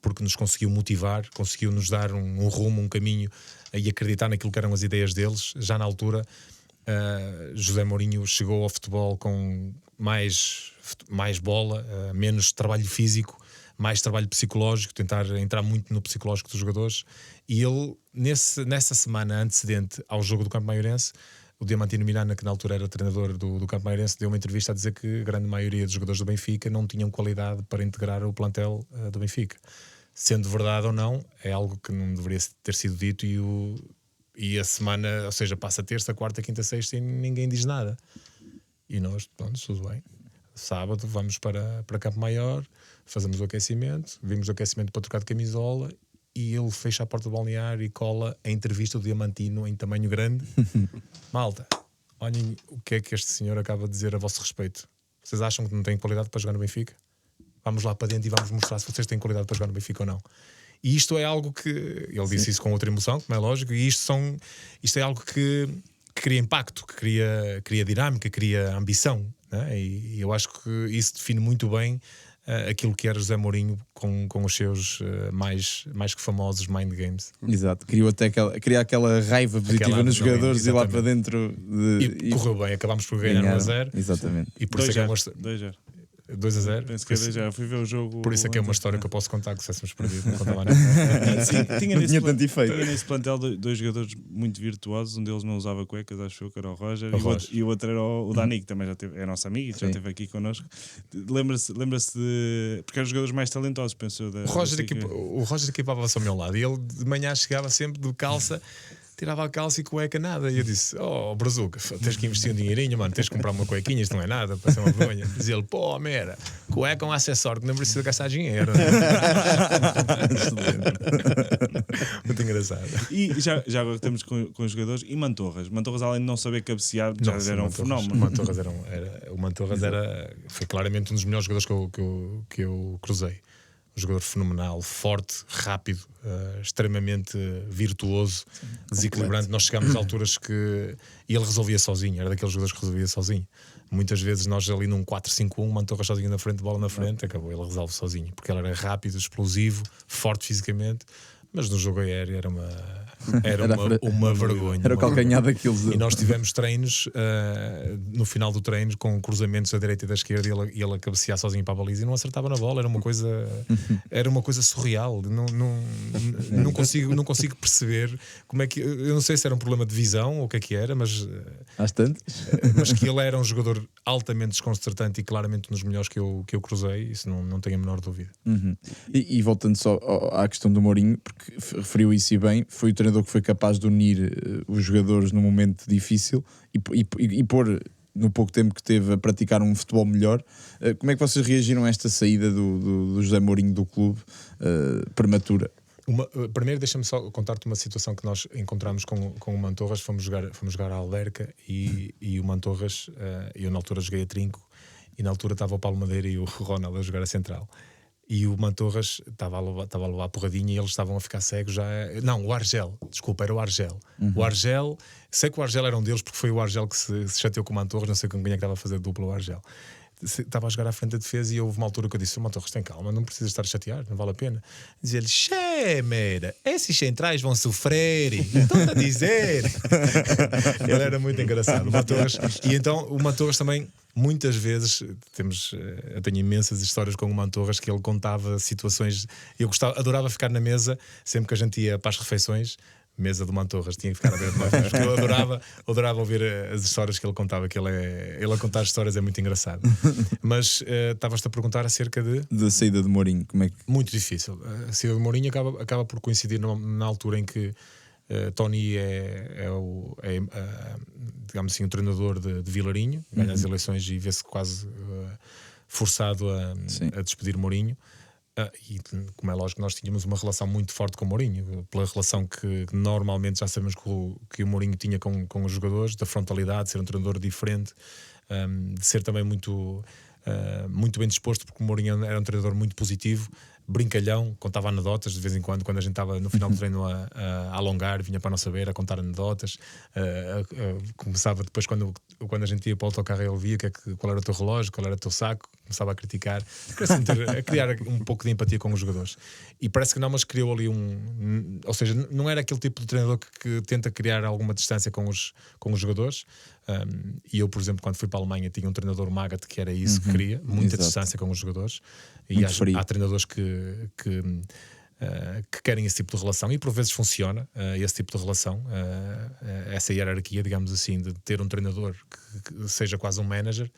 D: porque nos conseguiu motivar, conseguiu nos dar um rumo, um caminho, e acreditar naquilo que eram as ideias deles. Já na altura, José Mourinho chegou ao futebol com mais bola, menos trabalho físico, mais trabalho psicológico, tentar entrar muito no psicológico dos jogadores. E ele, nessa semana antecedente ao jogo do Campo Maiorense, o Diamantino Miranda, que na altura era treinador do Campo Maiorense, deu uma entrevista a dizer que a grande maioria dos jogadores do Benfica não tinham qualidade para integrar o plantel do Benfica. Sendo verdade ou não, é algo que não deveria ter sido dito, e a semana, ou seja, passa terça, quarta, quinta, sexta e ninguém diz nada. E nós, pronto, tudo bem. Sábado vamos para Campo Maior, fazemos o aquecimento, vimos o aquecimento para trocar de camisola, e ele fecha a porta do balneário e cola a entrevista do Diamantino em tamanho grande. Malta, olhem o que é que este senhor acaba de dizer a vosso respeito. Vocês acham que não têm qualidade para jogar no Benfica? Vamos lá para dentro e vamos mostrar se vocês têm qualidade para jogar no Benfica ou não. E isto é algo que... Ele disse isso com outra emoção, como é lógico, e isto é algo que cria impacto, que cria dinâmica, cria ambição, né? E eu acho que isso define muito bem aquilo que era José Mourinho com os seus mais que famosos mind games.
B: Exato, cria aquela raiva positiva nos jogadores, e lá para dentro
D: e correu bem, acabámos por ganhar 1-0.
B: Exatamente.
D: E por isso é que é uma 2-0.
C: Penso que já fui ver o jogo.
D: Por isso é que é uma história que eu posso contar, que se tivéssemos perdido, não contava nada.
C: Sim, tinha
B: tanto
C: nesse plantel dois jogadores muito virtuosos. Um deles não usava cuecas, acho eu, que era o Roger, e o outro era o Dani, que também é nosso amigo e já esteve aqui connosco. Lembra-se de. Porque eram os jogadores mais talentosos, penso eu.
D: O Roger equipava-se ao meu lado, e ele de manhã chegava sempre de calça, tirava a calça e cueca, nada. E eu disse: oh, Brazuca, tens que investir um dinheirinho, mano, tens que comprar uma cuequinha, isto não é nada, para ser uma vergonha. Dizia ele: pô, mera, cueca é um acessório que não precisa gastar dinheiro. Muito engraçado.
C: E já agora estamos com os jogadores. E Mantorras, além de não saber cabecear, já era um fenómeno.
D: O Mantorras foi claramente um dos melhores jogadores que eu cruzei. Um jogador fenomenal, forte, rápido, extremamente virtuoso, desequilibrante. Nós chegámos a alturas que ele resolvia sozinho, era daqueles jogadores que resolvia sozinho. Muitas vezes nós ali num 4-5-1, Mantorras sozinho na frente, bola na frente, acabou, ele resolve sozinho, porque ele era rápido, explosivo, forte fisicamente, mas no jogo aéreo era uma vergonha.
B: Era o calcanhar daqueles.
D: E nós tivemos treinos, no final do treino, com cruzamentos da direita e da esquerda, e ele a cabecear sozinho para a baliza e não acertava na bola. Era uma coisa surreal. Não consigo perceber como é que. Eu não sei se era um problema de visão ou o que era, mas que ele era um jogador altamente desconcertante e claramente um dos melhores que eu cruzei. Isso não tenho a menor dúvida.
B: E voltando só à questão do Mourinho, porque que referiu isso e bem, foi o treinador que foi capaz de unir os jogadores num momento difícil e pôr, no pouco tempo que teve, a praticar um futebol melhor. Como é que vocês reagiram a esta saída do José Mourinho do clube prematura?
D: Primeiro deixa-me só contar-te uma situação que nós encontramos com o Mantorras. Fomos jogar à Alverca e o Mantorras, eu na altura joguei a trinco e na altura estava o Paulo Madeira e o Ronald a jogar a central. E o Mantorras estava a levar a porradinha e eles estavam a ficar cegos já. Não, o Argel, desculpa, era o Argel. O Argel, sei que o Argel era um deles porque foi o Argel que se chateou com o Mantorras, não sei com quem é que estava a fazer dupla o Argel. Estava a jogar à frente da defesa e houve uma altura que eu disse: Mantorras, tem calma, não precisas estar a chatear, não vale a pena. Dizia-lhe: Xé, mera, esses centrais vão sofrer, estou a dizer. Ele era muito engraçado, o Mantorras. E então o Mantorras também, muitas vezes, eu tenho imensas histórias com o Mantorras que ele contava situações. Eu adorava ficar na mesa sempre que a gente ia para as refeições. Mesa do Mantorras, tinha que ficar a ver porque eu adorava ouvir as histórias que ele contava, que ele a contar histórias é muito engraçado. Mas estavas-te a perguntar acerca da
B: saída de Mourinho, como é que...
D: Muito difícil. A saída de Mourinho acaba por coincidir na altura em que Tony digamos assim, o treinador de Vilarinho, ganha as eleições e vê-se quase forçado a despedir Mourinho. E como é lógico, nós tínhamos uma relação muito forte com o Mourinho, pela relação que normalmente já sabemos que o Mourinho tinha com os jogadores, da frontalidade, de ser um treinador diferente, de ser também muito bem disposto, porque o Mourinho era um treinador muito positivo, brincalhão, contava anedotas de vez em quando a gente estava no final do treino a alongar, vinha para não saber, a contar anedotas. Começava depois, quando a gente ia para o autocarro, ele via qual era o teu relógio, qual era o teu saco, começava a criticar, a criar um pouco de empatia com os jogadores. E parece que não, mas criou ali ou seja, não era aquele tipo de treinador que tenta criar alguma distância com os jogadores. E eu, por exemplo, quando fui para a Alemanha, tinha um treinador Magath que era isso que queria, muita distância com os jogadores. E há treinadores que querem esse tipo de relação e por vezes funciona esse tipo de relação, essa hierarquia, digamos assim, de ter um treinador que seja quase um manager,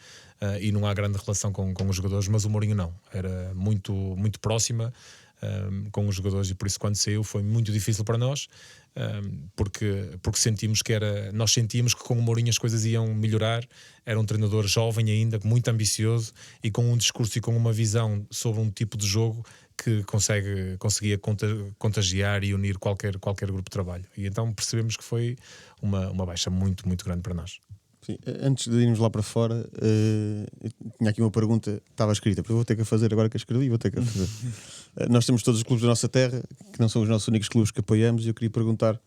D: e não há grande relação com os jogadores. Mas o Mourinho não, era muito, muito próxima com os jogadores, e por isso quando saiu foi muito difícil para nós, porque nós sentíamos que com o Mourinho as coisas iam melhorar. Era um treinador jovem ainda, muito ambicioso e com um discurso e com uma visão sobre um tipo de jogo que conseguia contagiar e unir qualquer grupo de trabalho. E então percebemos que foi uma baixa muito, muito grande para nós.
E: Sim, antes de irmos lá para fora, tinha aqui uma pergunta, estava escrita, porque eu vou ter que a fazer agora que a escrevi, vou ter que a fazer. Nós temos todos os clubes da nossa terra, que não são os nossos únicos clubes que apoiamos, e eu queria perguntar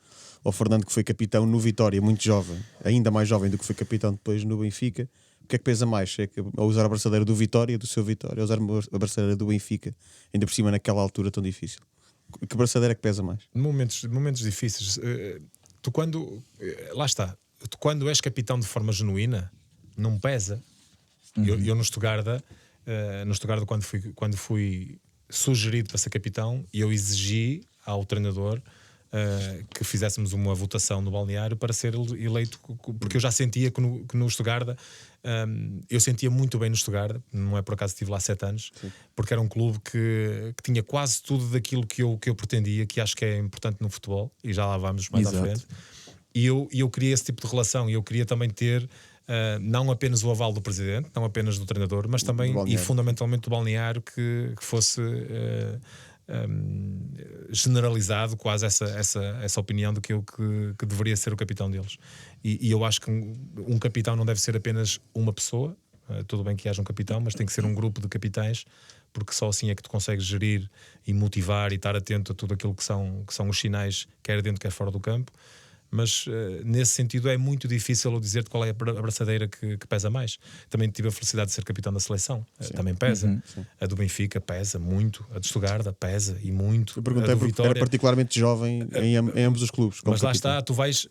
E: ao Fernando, que foi capitão no Vitória, muito jovem, ainda mais jovem do que foi capitão depois no Benfica, o que é que pesa mais? É que ao usar a braçadeira do Vitória, do seu Vitória, ao usar a braçadeira do Benfica, ainda por cima naquela altura tão difícil? Que braçadeira é que pesa mais?
D: Momentos difíceis. Lá está. Tu, quando és capitão de forma genuína, não pesa. Eu no Stuttgart, quando fui sugerido para ser capitão, eu exigi ao treinador que fizéssemos uma votação no balneário para ser eleito, porque eu já sentia que no Stuttgart, eu sentia muito bem no Stuttgart, não é por acaso estive lá 7 anos. Sim. Porque era um clube que tinha quase tudo daquilo que eu pretendia, que acho que é importante no futebol, e já lá vamos mais à frente. E eu queria esse tipo de relação, e eu queria também ter não apenas o aval do presidente, não apenas do treinador, mas também e fundamentalmente do balneário, que fosse generalizado quase essa opinião de que eu que deveria ser o capitão deles. E eu acho que um capitão não deve ser apenas uma pessoa. Tudo bem que haja um capitão, mas tem que ser um grupo de capitães, porque só assim é que tu consegues gerir e motivar e estar atento a tudo aquilo que são os sinais, quer dentro quer fora do campo. Mas nesse sentido é muito difícil eu dizer-te qual é a braçadeira que pesa mais. Também tive a felicidade de ser capitão da seleção, também pesa. A do Benfica pesa muito, a de Stuttgart pesa e muito.
E: Eu perguntei porque era particularmente jovem em ambos os clubes.
D: Mas lá está, tu vais...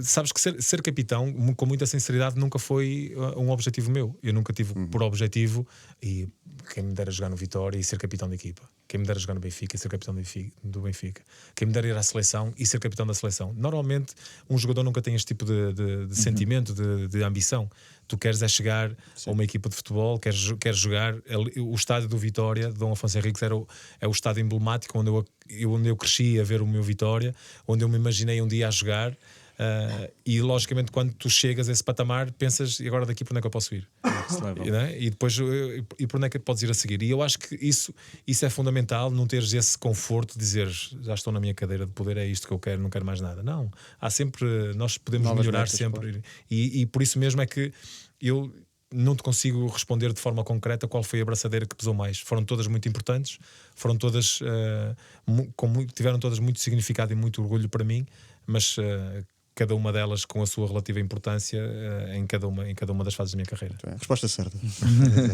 D: sabes que ser capitão, com muita sinceridade, nunca foi um objetivo meu. Eu nunca tive por objetivo, e quem me dera jogar no Vitória e ser capitão da equipa, quem me dera jogar no Benfica e ser capitão do Benfica, quem me dera ir à seleção e ser capitão da seleção. Normalmente um jogador nunca tem este tipo de sentimento, de ambição. Tu queres é chegar a uma equipa de futebol, queres jogar. O estádio do Vitória, de Dom Afonso Henriques, é o estádio emblemático onde eu cresci a ver o meu Vitória, onde eu me imaginei um dia a jogar. E logicamente quando tu chegas a esse patamar pensas, e agora daqui para onde é que eu posso ir? E depois e para onde é que podes ir a seguir? E eu acho que isso é fundamental, não teres esse conforto de dizer já estou na minha cadeira de poder, é isto que eu quero, não quero mais nada. Não, há sempre, nós podemos
E: Novas
D: melhorar
E: metas,
D: sempre,
E: claro.
D: e por isso mesmo é que eu não te consigo responder de forma concreta qual foi a braçadeira que pesou mais. Foram todas muito importantes, foram todas tiveram todas muito significado e muito orgulho para mim, mas cada uma delas com a sua relativa importância em cada uma das fases da minha carreira.
E: Resposta certa.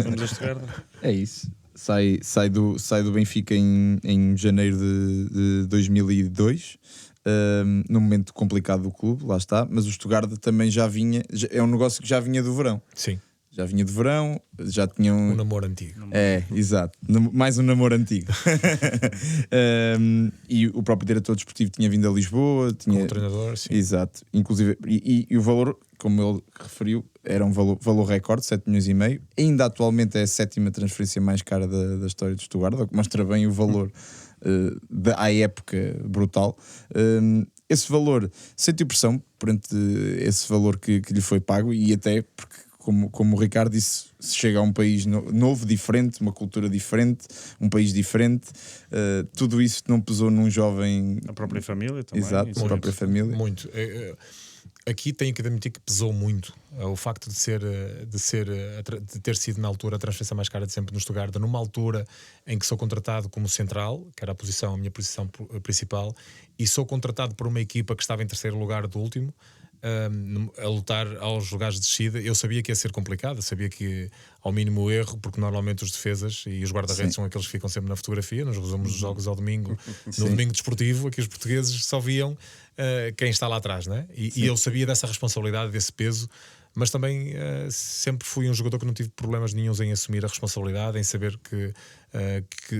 C: Vamos a Estugarda.
B: É isso. Sai do Benfica em janeiro de 2002, num momento complicado do clube, lá está, mas o Stuttgart também é um negócio que já vinha do verão.
D: Sim,
B: Já vinha de verão, já tinham
D: um namoro antigo.
B: exato, mais um namoro antigo. E o próprio diretor desportivo tinha vindo a Lisboa,
D: Como treinador, sim.
B: exato, inclusive, e o valor, como ele referiu, era um valor recorde, 7 milhões e meio. Ainda atualmente é a 7ª transferência mais cara da história do Stuttgart, o que mostra bem o valor à época brutal. Esse valor sentiu pressão perante esse valor que lhe foi pago, e até porque, como o Ricardo disse, se chega a um país novo, diferente, uma cultura diferente, um país diferente, tudo isso não pesou num jovem.
C: A própria família também.
B: Exato,
C: Isso
B: a própria família.
D: Muito. Aqui tenho que admitir que pesou muito o facto de ter sido na altura a transferência mais cara de sempre no Stuttgart, numa altura em que sou contratado como central, que era a minha posição principal, e sou contratado por uma equipa que estava em terceiro lugar do último, a lutar aos lugares de descida. Eu sabia que ia ser complicado, eu sabia que ao mínimo erro, porque normalmente os defesas e os guarda-redes são aqueles que ficam sempre na fotografia, nos resumos dos jogos ao domingo, no domingo desportivo, aqui os portugueses só viam quem está lá atrás, né? E eu sabia dessa responsabilidade, desse peso, mas também sempre fui um jogador que não tive problemas nenhuns em assumir a responsabilidade, em saber que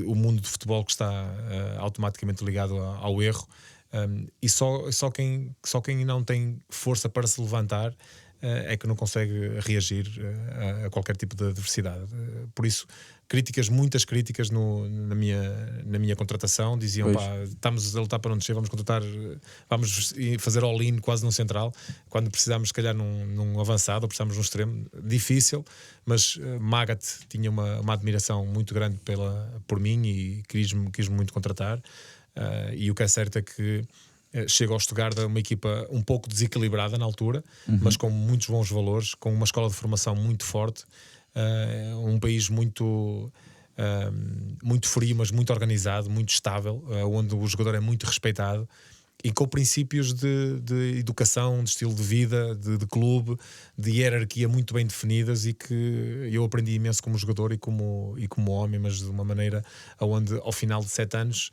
D: o mundo do futebol que está automaticamente ligado ao erro. E só quem não tem força para se levantar é que não consegue reagir a qualquer tipo de adversidade. Por isso, muitas críticas na minha contratação diziam: pá, estamos a lutar para não descer, vamos fazer all-in quase num central, quando precisámos se calhar num avançado, ou precisámos num extremo. Difícil, mas Magath tinha uma admiração muito grande por mim e quis-me muito contratar. E o que é certo é que chega ao Stuttgart uma equipa um pouco desequilibrada na altura, mas com muitos bons valores, com uma escola de formação muito forte, um país muito frio, mas muito organizado, muito estável, onde o jogador é muito respeitado e com princípios de educação, de estilo de vida, de clube, de hierarquia muito bem definidas, e que eu aprendi imenso como jogador e como homem, mas de uma maneira onde ao final de 7 anos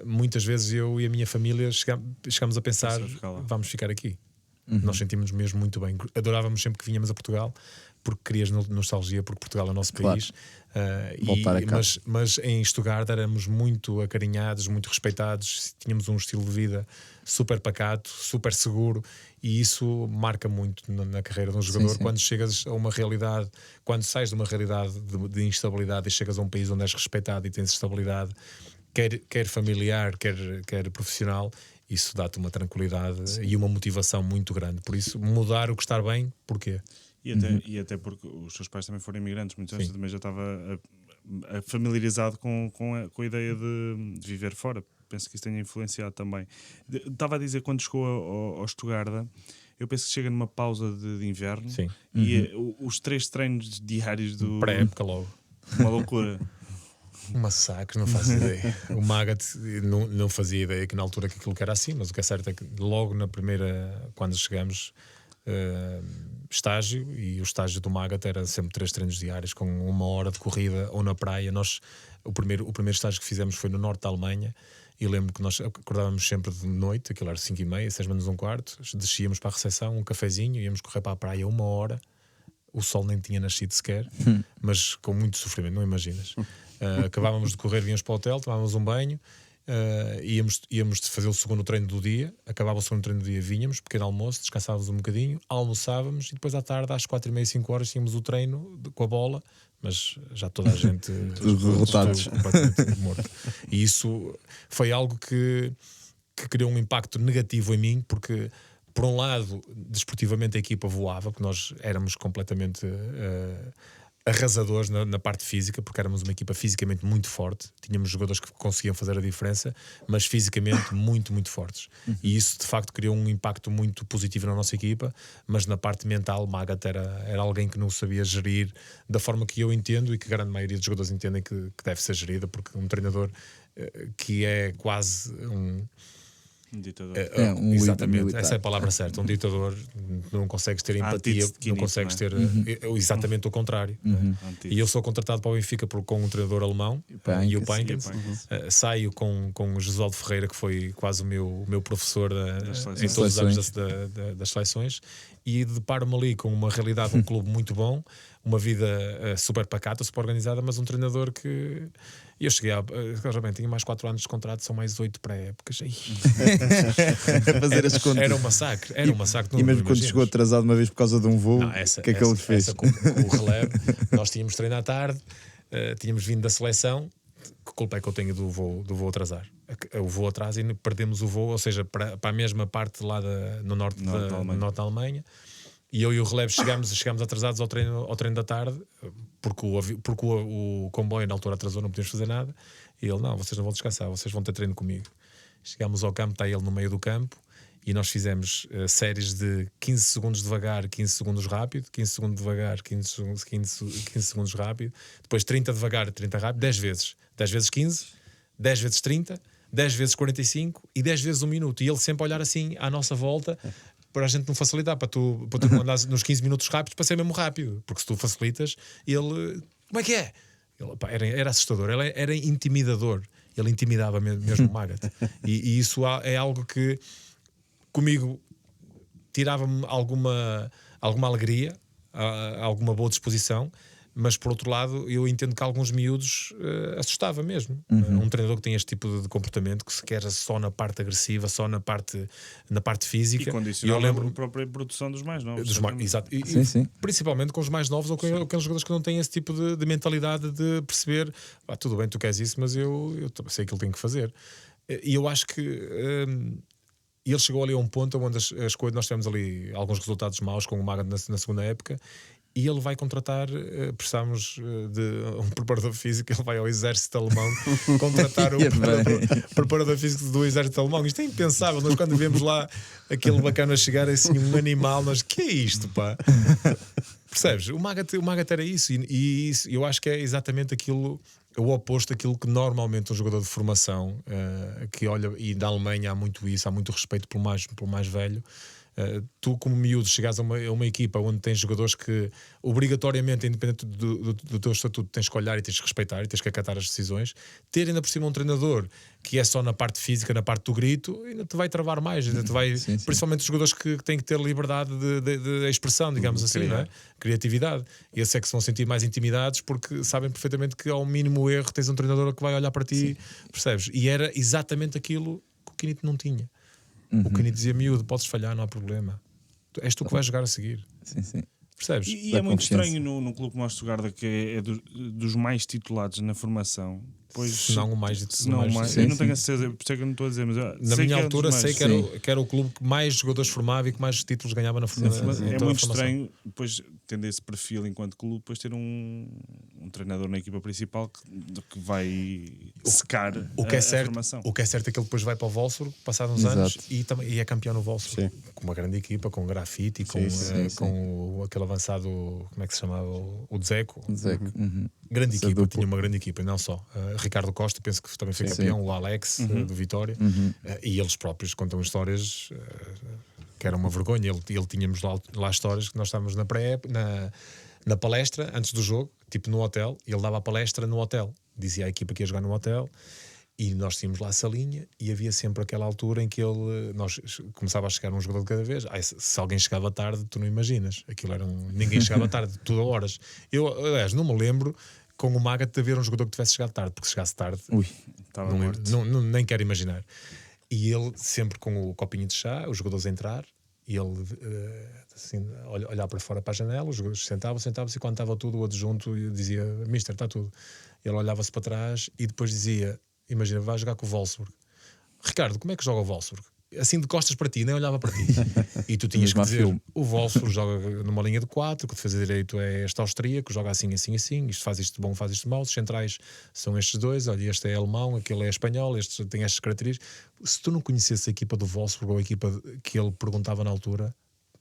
D: muitas vezes eu e a minha família chegámos a pensar: vamos ficar aqui. Nós sentimos-nos mesmo muito bem. Adorávamos sempre que vinhamos a Portugal, porque querias nostalgia, porque Portugal é o nosso país. Mas em Stuttgart éramos muito acarinhados, muito respeitados, tínhamos um estilo de vida super pacato, super seguro, e isso marca muito na carreira de um jogador. Sim. Quando chegas a uma realidade, quando sais de uma realidade de instabilidade e chegas a um país onde és respeitado e tens estabilidade, quer familiar, quer profissional, isso dá-te uma tranquilidade e uma motivação muito grande. Por isso, mudar o que está bem, porquê?
C: E até porque os seus pais também foram imigrantes, muitos anos também já estava familiarizado com a ideia de viver fora. Penso que isso tenha influenciado também. Estava a dizer, quando chegou ao Stuttgart, eu penso que chega numa pausa de inverno.
D: Sim.
C: E os 3 treinos diários do...
D: Pré-época logo.
C: Uma loucura.
D: Um massacre, não faço ideia. O Magath não fazia ideia que na altura que aquilo que era assim, mas o que é certo é que logo na primeira, quando chegamos, estágio, e o estágio do Magath era sempre 3 treinos diários com 1 hora de corrida ou na praia. O primeiro estágio que fizemos foi no norte da Alemanha, E lembro que nós acordávamos sempre de noite, aquilo era 5h30, 6 menos um quarto, descíamos para a recepção, um cafezinho, íamos correr para a praia 1 hora. O sol nem tinha nascido sequer, mas com muito sofrimento, não imaginas. Acabávamos de correr, vínhamos para o hotel, tomávamos um banho, íamos fazer o segundo treino do dia, acabava o segundo treino do dia, vinhamos, pequeno almoço, descansávamos um bocadinho, almoçávamos e depois à tarde, às 4h30, 5 horas, tínhamos o treino com a bola, mas já toda a gente
B: derrotados,
D: completamente morto. E isso foi algo que criou um impacto negativo em mim, porque por um lado, desportivamente a equipa voava, porque nós éramos completamente arrasadores na parte física, porque éramos uma equipa fisicamente muito forte, tínhamos jogadores que conseguiam fazer a diferença, mas fisicamente muito, muito fortes. E isso de facto criou um impacto muito positivo na nossa equipa, mas na parte mental, Magath era alguém que não sabia gerir da forma que eu entendo e que a grande maioria dos jogadores entendem que deve ser gerida, porque um treinador que é quase um
C: ditador.
D: Exatamente, essa é a palavra certa. Um ditador, não consegues ter empatia, não consegues ter exatamente o contrário. E eu sou contratado para o Benfica com um treinador alemão, e o Pankens. Saio com o Josualdo Ferreira, que foi quase o meu professor em todos os anos das seleções, e deparo-me ali com uma realidade, um clube muito bom, uma vida super pacata, super organizada, mas um treinador que... eu cheguei tinha mais 4 anos de contrato, são mais 8 pré-épocas.
B: Fazer as contas.
D: Era um massacre.
B: E mesmo quando chegou atrasado uma vez por causa de um voo, o que é que ele fez?
D: Com o relevo, nós tínhamos treino à tarde, tínhamos vindo da seleção. Que culpa é que eu tenho do voo atrasar? O voo atrasa e perdemos o voo, ou seja, para a mesma parte lá no norte da Alemanha. E eu e o relevo chegámos atrasados ao treino da tarde, porque o comboio na altura atrasou, não podíamos fazer nada. E ele, não, vocês não vão descansar, vocês vão ter treino comigo. Chegámos ao campo, está ele no meio do campo, e nós fizemos séries de 15 segundos devagar, 15 segundos rápido, 15 segundos devagar, 15 segundos rápido, depois 30 devagar, 30 rápido, 10 vezes. 10 vezes 15, 10 vezes 30, 10 vezes 45 e 10 vezes 1 minuto. E ele sempre a olhar assim à nossa volta, para a gente não facilitar, para tu não andares nos 15 minutos rápidos, para ser mesmo rápido, porque se tu facilitas, ele, como é que é? Ele, pá, era assustador, ele era intimidador, ele intimidava mesmo o Magath. E isso é algo que comigo tirava-me alguma alegria, alguma boa disposição, mas por outro lado eu entendo que alguns miúdos assustava mesmo. Um treinador que tem este tipo de comportamento, que se quer só na parte agressiva, só na parte física,
C: e condicionava a própria produção dos mais novos.
D: Exato.
B: Sim.
D: Principalmente com os mais novos ou com aqueles jogadores que não têm esse tipo de mentalidade de perceber, tudo bem, tu queres isso, mas eu sei aquilo que tenho que fazer. E eu acho que ele chegou ali a um ponto onde as coisas, nós tivemos ali alguns resultados maus com o Magath na segunda época, e ele vai contratar, precisamos de um preparador físico, ele vai ao exército alemão contratar o preparador físico do exército alemão. Isto é impensável. Nós quando vemos lá aquele bacana chegar assim, um animal, nós, que é isto, pá? Percebes? O Magath era isso, e isso, eu acho que é exatamente aquilo, o oposto daquilo que normalmente um jogador de formação que olha, e na Alemanha há muito isso, há muito respeito pelo mais velho. Tu como miúdo chegares a uma equipa onde tens jogadores que obrigatoriamente, independente do teu estatuto, tens que olhar e tens que respeitar e tens que acatar as decisões. Ter ainda por cima um treinador que é só na parte física, na parte do grito, ainda te vai travar mais, ainda te vai, sim. Principalmente os jogadores que têm que ter liberdade de expressão, digamos assim, não é? Criatividade. E esses é que se vão sentir mais intimidados porque sabem perfeitamente que ao mínimo erro tens um treinador que vai olhar para ti, percebes? E era exatamente aquilo que o Quinito não tinha. O Quinito dizia, miúdo, podes falhar, não há problema. És tu que vais jogar a seguir.
B: Sim.
D: Percebes?
C: E é muito estranho num clube como o Stuttgart, que é dos mais titulados na formação. Pois,
D: se não o mais.
C: Eu não tenho a certeza, por isso é que eu não estou a dizer, mas
D: na minha altura sei que era o clube que mais jogadores formava e que mais títulos ganhava na formação.
C: É muito estranho, depois tendo esse perfil enquanto clube, depois ter um treinador na equipa principal que vai secar a formação.
D: O que é certo é que ele depois vai para o Wolfsburg, passados uns anos, e é campeão no Wolfsburg. Com uma grande equipa, com grafite, com aquele avançado, como é que se chamava? O Dzeko. Grande equipa, tinha uma grande equipa, não só. Ricardo Costa, penso que também foi campeão, o Alex do Vitória, e eles próprios contam histórias que era uma vergonha. Ele tínhamos lá histórias que nós estávamos na palestra antes do jogo, tipo no hotel, e ele dava a palestra no hotel, dizia à equipa que ia jogar no hotel, E nós tínhamos lá essa linha e havia sempre aquela altura em que nós começava a chegar um jogador de cada vez. Se alguém chegava tarde, tu não imaginas. Aquilo era ninguém chegava tarde, tudo a horas. Eu, aliás, não me lembro com o Maga de haver um jogador que tivesse chegado tarde, porque se chegasse tarde,
C: Estava morto.
D: nem quero imaginar. E ele sempre com o copinho de chá, os jogadores a entrar, e ele assim, olhar para fora para a janela, os jogadores sentavam-se e quando estava tudo, o adjunto dizia: Mister, está tudo. Ele olhava-se para trás e depois dizia: imagina, vai jogar com o Wolfsburg. Ricardo, como é que joga o Wolfsburg? Assim de costas para ti, nem olhava para ti. E tu tinhas que dizer: o Wolfsburg joga numa linha de 4, que o defesa direito é este austríaco, joga assim, isto faz isto bom, faz isto mau, os centrais são estes dois, olha, este é alemão, aquele é espanhol, este tem estas características. Se tu não conhecesse a equipa do Wolfsburg ou a equipa que ele perguntava na altura,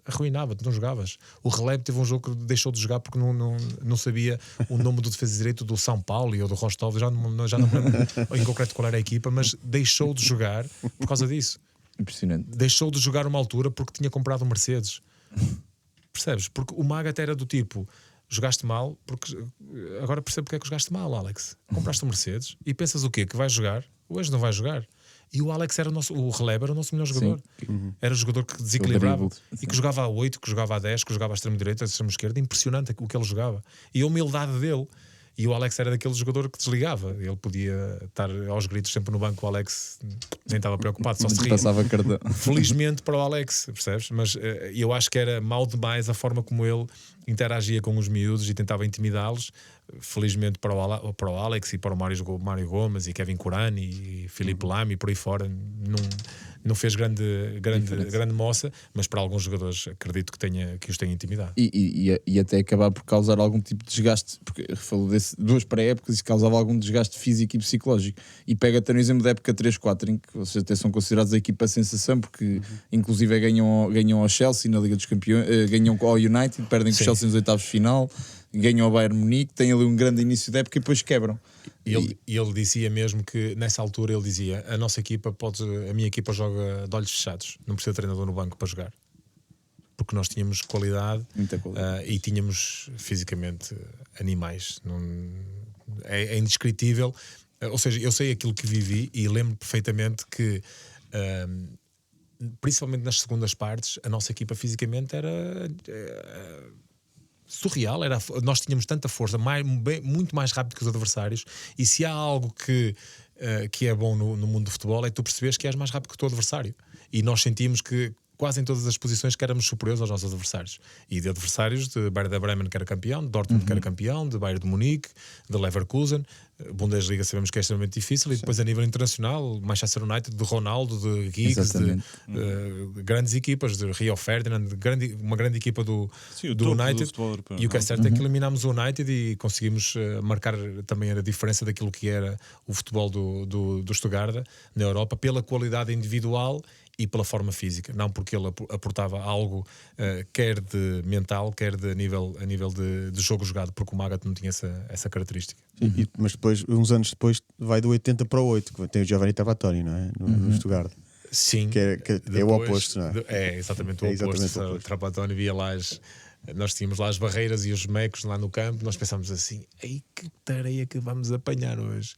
D: arruinava-te, não jogavas. O Relevo teve um jogo que deixou de jogar porque não sabia o nome do defesa direito do São Paulo ou do Rostov, já não me lembro em concreto qual era a equipa, mas deixou de jogar por causa disso.
B: Impressionante.
D: Deixou de jogar uma altura porque tinha comprado um Mercedes. Percebes? Porque o Maga até era do tipo: jogaste mal, porque agora percebo porque é que jogaste mal, Alex. Compraste um Mercedes e pensas o quê? Que vais jogar? Hoje não vais jogar. E o Alex era o Relevo era o nosso melhor jogador. Era o jogador que desequilibrava e que jogava a 8, que jogava a 10, que jogava a extremo-direita, a extremo-esquerda. Impressionante o que ele jogava. E a humildade dele. E o Alex era daquele jogador que desligava. Ele podia estar aos gritos sempre no banco. O Alex nem estava preocupado, só se ria.
B: Passava cartão.
D: Felizmente para o Alex, percebes? Mas eu acho que era mau demais a forma como ele interagia com os miúdos e tentava intimidá-los. Felizmente para o Alex e para o Mário Gomes e Kevin Curani e Filipe Lamy e por aí fora não fez grande moça, mas para alguns jogadores acredito que os tenha intimidado.
B: E até acabar por causar algum tipo de desgaste, porque falou de 2 pré-épocas e causava algum desgaste físico e psicológico. E pega até no exemplo da época 3-4, em que vocês até são considerados a equipa sensação, porque inclusive ganham ao Chelsea na Liga dos Campeões, ganham ao United, perdem com o Chelsea nos oitavos de final, ganham ao Bayern Munique, têm ali um grande início da época e depois quebram.
D: E ele dizia mesmo que nessa altura ele dizia: a minha equipa joga de olhos fechados, não precisa de treinador no banco para jogar, porque nós tínhamos qualidade,
B: Muita qualidade.
D: E tínhamos fisicamente animais. É indescritível. Ou seja, eu sei aquilo que vivi e lembro perfeitamente que principalmente nas segundas partes a nossa equipa fisicamente era surreal, nós tínhamos tanta força, muito mais rápido que os adversários, e se há algo que é bom no mundo do futebol é tu percebes que és mais rápido que o teu adversário, e nós sentimos que quase em todas as posições que éramos superiores aos nossos adversários, e de adversários de Werder Bremen que era campeão, de Dortmund que era campeão, de Bayern de Munique, de Leverkusen. Bundesliga sabemos que é extremamente difícil. E depois a nível internacional, Manchester United, de Ronaldo, de Giggs, de grandes equipas, de Rio Ferdinand, uma grande equipa do United. E o que é certo é que eliminámos o United e conseguimos marcar também a diferença daquilo que era o futebol do Stuttgart na Europa, pela qualidade individual e pela forma física, não porque ele aportava algo quer de mental, quer de a nível de jogo jogado, porque o Magat não tinha essa característica.
E: Mas depois, uns anos depois, vai do 80 para o 8, que tem o Giovanni Trapattoni, não é? No Stuttgart.
D: Sim.
E: Que é o oposto, não é?
D: É exatamente o oposto. Trapattoni via lá nós tínhamos lá as barreiras e os mecos lá no campo, nós pensámos assim: ei, que tareia que vamos apanhar hoje.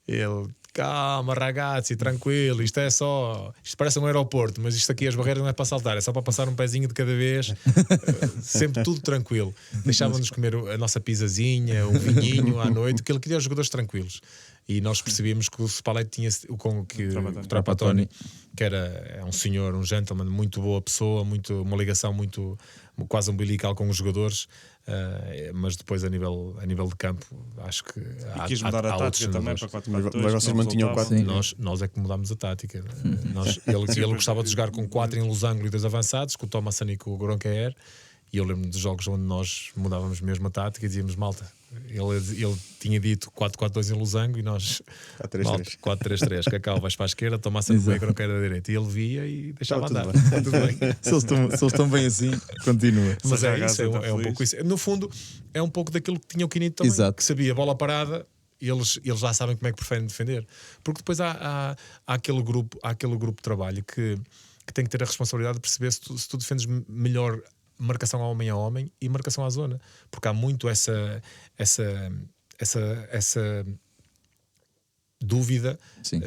D: Ele: calma, ragazzi, tranquilo, isto parece um aeroporto, mas isto aqui, as barreiras não é para saltar, é só para passar um pezinho de cada vez. Sempre tudo tranquilo. Deixávamos comer a nossa pizzazinha, um vinhinho à noite, que ele queria os jogadores tranquilos. E nós percebíamos que o Spalletti tinha o Trapattoni, que é um senhor, um gentleman, muito boa pessoa, uma ligação muito quase umbilical com os jogadores, mas depois a nível de campo acho que
C: quis mudar a tática também para 4-4-2.
E: Mas vocês mantinham 4.
D: Nós é que mudámos a tática. Ele gostava de jogar com 4 em losango e 2 avançados, com o Thomas e com o Gronkaer. E eu lembro-me dos jogos onde nós mudávamos mesmo a tática e dizíamos: malta, ele tinha dito 4-4-2 em losango e nós 4-3-3, Cacau vais para a esquerda, Tomás no meio, Gronkaer à direita, e ele via e deixava andar. Tudo bem.
B: Se eles estão bem assim, continua.
D: Mas é isso, é um pouco isso. No fundo é um pouco daquilo que tinha o Quinito também. Exato. Que sabia bola parada. Eles já sabem como é que preferem defender, porque depois há aquele grupo de trabalho que tem que ter a responsabilidade de perceber se tu defendes melhor marcação homem a homem e marcação à zona, porque há muito essa dúvida,
B: Sim.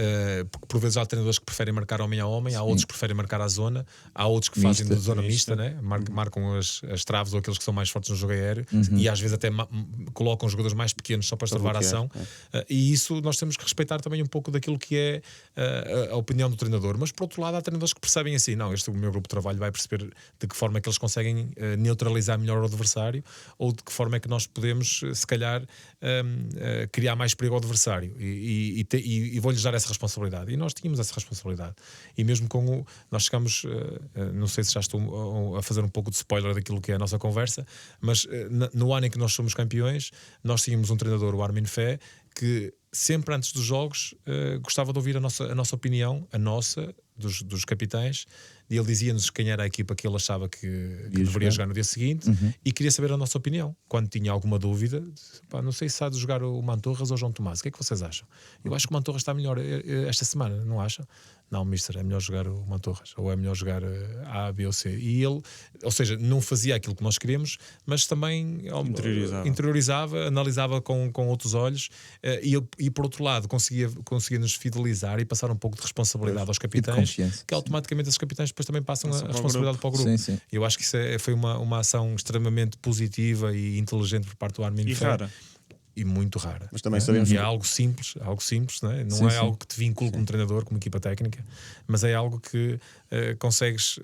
D: porque por vezes há treinadores que preferem marcar homem a homem, há outros que preferem marcar à zona, há outros que fazem de zona mista, né? Marcam as traves ou aqueles que são mais fortes no jogo aéreo e às vezes até colocam jogadores mais pequenos só para travar a ação. E isso nós temos que respeitar também um pouco daquilo que é a opinião do treinador. Mas por outro lado, há treinadores que percebem assim: não, este é o meu grupo de trabalho, vai perceber de que forma é que eles conseguem neutralizar melhor o adversário ou de que forma é que nós podemos, se calhar, criar mais perigo ao adversário. E vou-lhes dar essa responsabilidade. E nós tínhamos essa responsabilidade. E mesmo com nós chegamos, não sei se já estou a fazer um pouco de spoiler daquilo que é a nossa conversa, mas no ano em que nós somos campeões, nós tínhamos um treinador, o Armin Fé, que sempre antes dos jogos gostava de ouvir a nossa opinião, a nossa, dos capitães, e ele dizia-nos quem era a equipa que ele achava que deveria jogar no dia seguinte e queria saber a nossa opinião. Quando tinha alguma dúvida, não sei se há de jogar o Mantorras ou o João Tomás, o que é que vocês acham? Eu acho que o Mantorras está melhor esta semana, não acham? Não, mister, é melhor jogar o Mantorras, ou é melhor jogar A, B ou C. E ele, ou seja, não fazia aquilo que nós queríamos, mas também interiorizava, analisava com outros olhos e por outro lado conseguia nos fidelizar e passar um pouco de responsabilidade aos capitães, que automaticamente esses capitães depois também passam a responsabilidade para o grupo.
B: Sim.
D: Eu acho que isso foi uma ação extremamente positiva e inteligente por parte do Armin
C: E
D: Fé.
C: rara.
D: E muito rara.
E: Mas também sabemos
D: E
E: que-
D: é algo simples, não é? Não é algo que te vincule como treinador, como equipa técnica, mas é algo que consegues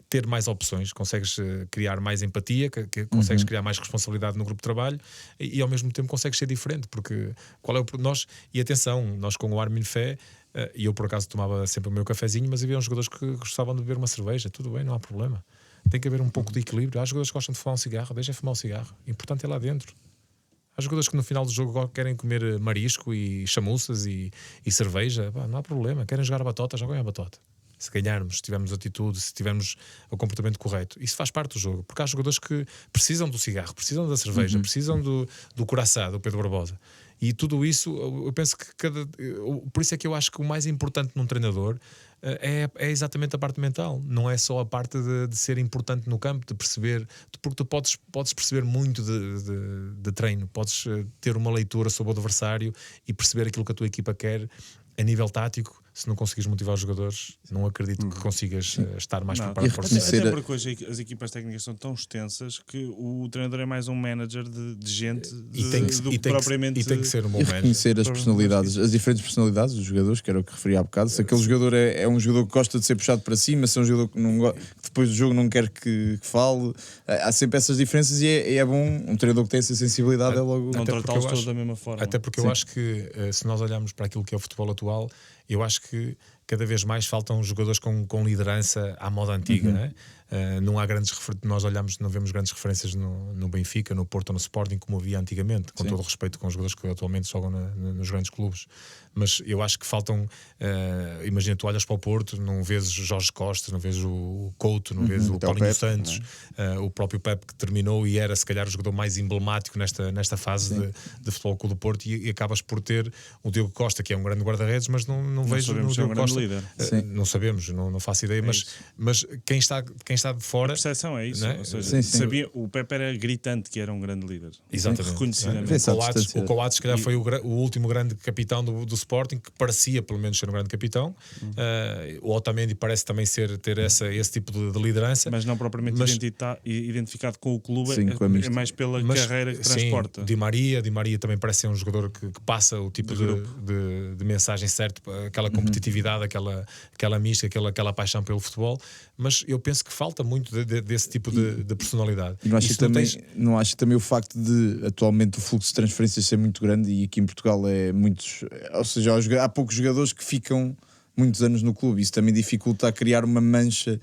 D: ter mais opções, consegues criar mais empatia, que consegues criar mais responsabilidade no grupo de trabalho e ao mesmo tempo consegues ser diferente, porque nós, e atenção, nós com o Armin Fé, e eu por acaso tomava sempre o meu cafezinho, mas havia uns jogadores que gostavam de beber uma cerveja, tudo bem, não há problema. Tem que haver um pouco de equilíbrio. Há jogadores que gostam de fumar um cigarro, deixem fumar um cigarro. O importante é lá dentro. Há jogadores que no final do jogo querem comer marisco e chamuças e cerveja. Não há problema. Querem jogar a batota, joguem a batota. Se ganharmos, se tivermos atitude, se tivermos o comportamento correto. Isso faz parte do jogo. Porque há jogadores que precisam do cigarro, precisam da cerveja, precisam do curaçá, do Pedro Barbosa. E tudo isso, eu penso que por isso é que eu acho que o mais importante num treinador é exatamente a parte mental. Não é só a parte de ser importante no campo, de perceber, porque tu podes perceber muito de treino, podes ter uma leitura sobre o adversário e perceber aquilo que a tua equipa quer a nível tático. Se não conseguires motivar os jogadores, não acredito que consigas estar mais preparado para o
B: reconhecer-
C: Até porque hoje as equipas técnicas são tão extensas que o treinador é mais um manager de gente do que propriamente.
D: E tem que ser um bom
B: E
D: manager.
B: reconhecer as personalidades, as diferentes personalidades dos jogadores, que era o que referi há bocado. Se aquele jogador é um jogador que gosta de ser puxado para cima, se é um jogador que, que depois do jogo não quer que fale, há sempre essas diferenças e é bom. Um treinador que tem essa sensibilidade é logo.
C: Não
D: Até porque
C: tratá-los
D: eu
C: todos
D: acho-
C: da mesma forma.
D: Até porque eu acho que se nós olharmos para aquilo que é o futebol atual, eu acho que cada vez mais faltam jogadores com liderança à moda antiga, né? Não há grandes nós olhamos, não vemos grandes referências no Benfica, no Porto ou no Sporting como havia antigamente, com todo o respeito com os jogadores que atualmente jogam nos grandes clubes. Mas eu acho que faltam, imagina, tu olhas para o Porto, não vês Jorge Costa, não vês o Couto, não vês o
E: até o
D: Paulinho
E: Pepe,
D: Santos, o próprio Pepe que terminou e era se calhar o jogador mais emblemático nesta fase de Futebol Clube do Porto e acabas por ter o Diogo Costa, que é um grande guarda-redes, mas não vejo
C: sabemos
D: no
C: se é um
D: Diogo
C: grande
D: Costa.
C: líder.
D: Não sabemos, não faço ideia, mas quem está de fora.
C: A percepção é isso.
D: Não é?
C: Ou seja,
B: Sim, sim.
C: sabia, o Pepe era gritante que era um grande líder.
D: Exatamente.
C: Reconhecidamente.
B: Vê-se à
D: O
B: distância.
D: Coates, se calhar, foi o último grande capitão do Sporting, que parecia pelo menos ser um grande capitão. O Otamendi parece também ter esse tipo de liderança.
C: Mas não propriamente identificado com o clube,
B: Sim, com a mista.
C: é mais pela
D: Mas,
C: carreira que
D: sim,
C: transporta.
D: Di Maria também parece ser um jogador que passa o tipo de mensagem certo, aquela competitividade, aquela mística, aquela paixão pelo futebol. Mas eu penso que falta muito desse tipo de personalidade.
B: E não acho,
D: E se
B: também,
D: tens-
B: não acho também o facto de atualmente o fluxo de transferências ser muito grande e aqui em Portugal é muitos, ou seja, há poucos jogadores que ficam muitos anos no clube. Isso também dificulta a criar uma mancha,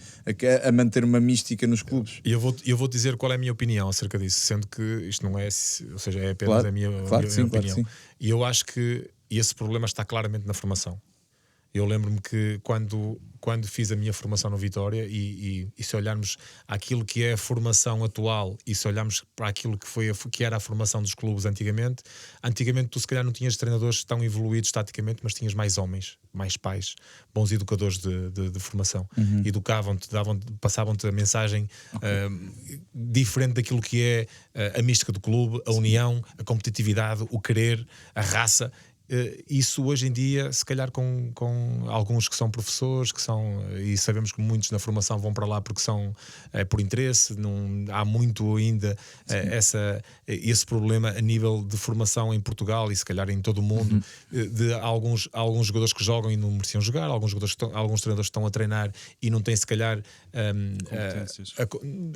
B: a manter uma mística nos clubes.
D: E eu vou dizer qual é a minha opinião acerca disso, sendo que isto não é, ou seja, é apenas
B: Claro,
D: a minha
B: claro que sim,
D: opinião.
B: claro que sim.
D: E eu acho que esse problema está claramente na formação. Eu lembro-me que quando fiz a minha formação no Vitória e se olharmos aquilo que é a formação atual e se olharmos para aquilo que era a formação dos clubes antigamente tu se calhar não tinhas treinadores tão evoluídos taticamente, mas tinhas mais homens, mais pais, bons educadores de formação. Educavam-te, passavam-te a mensagem diferente daquilo que é a mística do clube, a união, a competitividade, o querer, a raça. isso hoje em dia, se calhar com alguns que são professores, e sabemos que muitos na formação vão para lá porque são por interesse, não, há muito ainda esse problema a nível de formação em Portugal e se calhar em todo o mundo, de alguns jogadores que jogam e não mereciam jogar, alguns treinadores que estão a treinar e não têm se calhar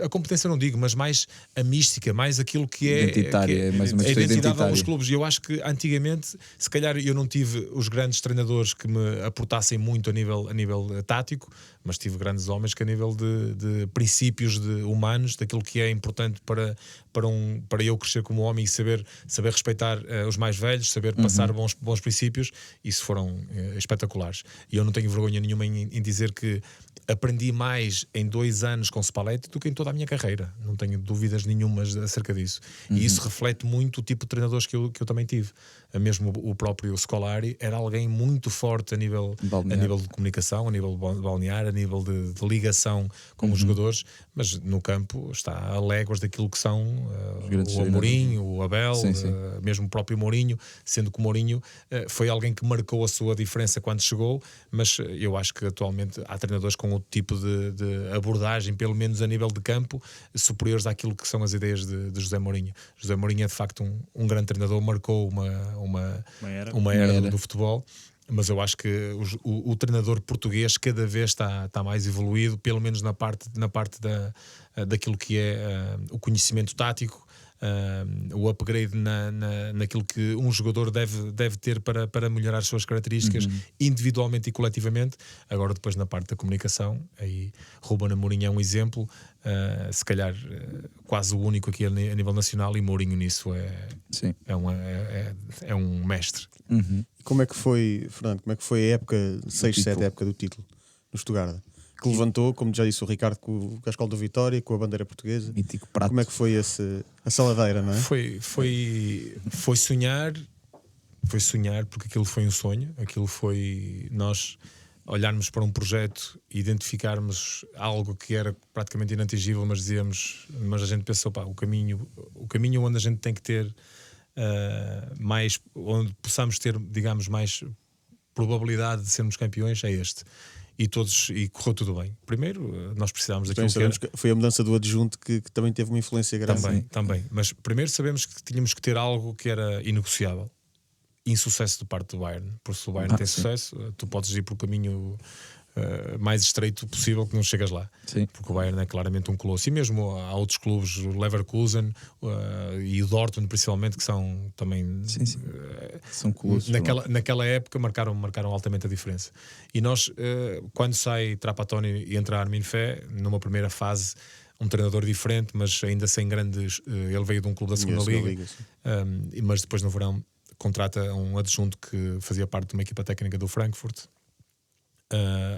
D: a competência não digo, mas mais a mística, mais aquilo que é
B: identitária, mais uma
D: a
B: questão
D: identidade
B: identitária.
D: dos clubes. E eu acho que antigamente, se calhar eu não tive os grandes treinadores que me aportassem muito a nível tático, mas tive grandes homens que a nível de princípios humanos, daquilo que é importante para eu crescer como homem e saber respeitar os mais velhos, saber passar bons princípios, isso foram espetaculares. E eu não tenho vergonha nenhuma em dizer que aprendi mais em 2 anos com Spalletti do que em toda a minha carreira. Não tenho dúvidas nenhumas acerca disso. E isso reflete muito o tipo de treinadores que eu também tive. Mesmo o próprio Scolari era alguém muito forte a nível de comunicação, a nível balnear, a nível de ligação com os jogadores, mas no campo está a léguas daquilo que são o Mourinho, o Abel, mesmo o próprio Mourinho, sendo que o Mourinho foi alguém que marcou a sua diferença quando chegou, mas eu acho que atualmente há treinadores com outro tipo de abordagem, pelo menos a nível de campo, superiores àquilo que são as ideias de José Mourinho. José Mourinho é de facto um grande treinador, marcou uma era do futebol, mas eu acho que o treinador português cada vez está mais evoluído, pelo menos na parte daquilo que é o conhecimento tático, o upgrade naquilo que um jogador deve ter para melhorar as suas características individualmente e coletivamente. Agora depois na parte da comunicação, aí Ruben Amorim é um exemplo, se calhar quase o único aqui a nível nacional, e Mourinho nisso é um mestre.
E: Como é que foi, Fernando, como é que foi a época 6-7, a época do título no Stuttgart? Que levantou, como já disse o Ricardo, com a escola do Vitória, com a bandeira portuguesa.
B: Mítico prato.
E: Como é que foi a saladeira, não é?
D: Foi sonhar, porque aquilo foi um sonho, aquilo foi nós olharmos para um projeto e identificarmos algo que era praticamente inatingível, mas a gente pensou, o caminho onde a gente tem que ter mais, onde possamos ter, digamos, mais probabilidade de sermos campeões é este. E correu tudo bem. Primeiro, nós precisámos daquilo que
E: foi a mudança do adjunto que também teve uma influência grande.
D: Também. Mas primeiro sabemos que tínhamos que ter algo que era inegociável. Insucesso de parte do Bayern. Porque se o Bayern tem sucesso, tu podes ir por o caminho mais estreito possível que não chegas lá.
B: Sim.
D: Porque o Bayern é claramente um colosso. E mesmo há outros clubes, o Leverkusen e o Dortmund principalmente, que são também
B: são colossos.
D: Naquela época marcaram altamente a diferença. E nós, quando sai Trapattoni e entra Armin Fee, numa primeira fase, um treinador diferente, mas ainda sem grandes. Ele veio de um clube da segunda liga, mas depois no verão contrata um adjunto que fazia parte de uma equipa técnica do Frankfurt,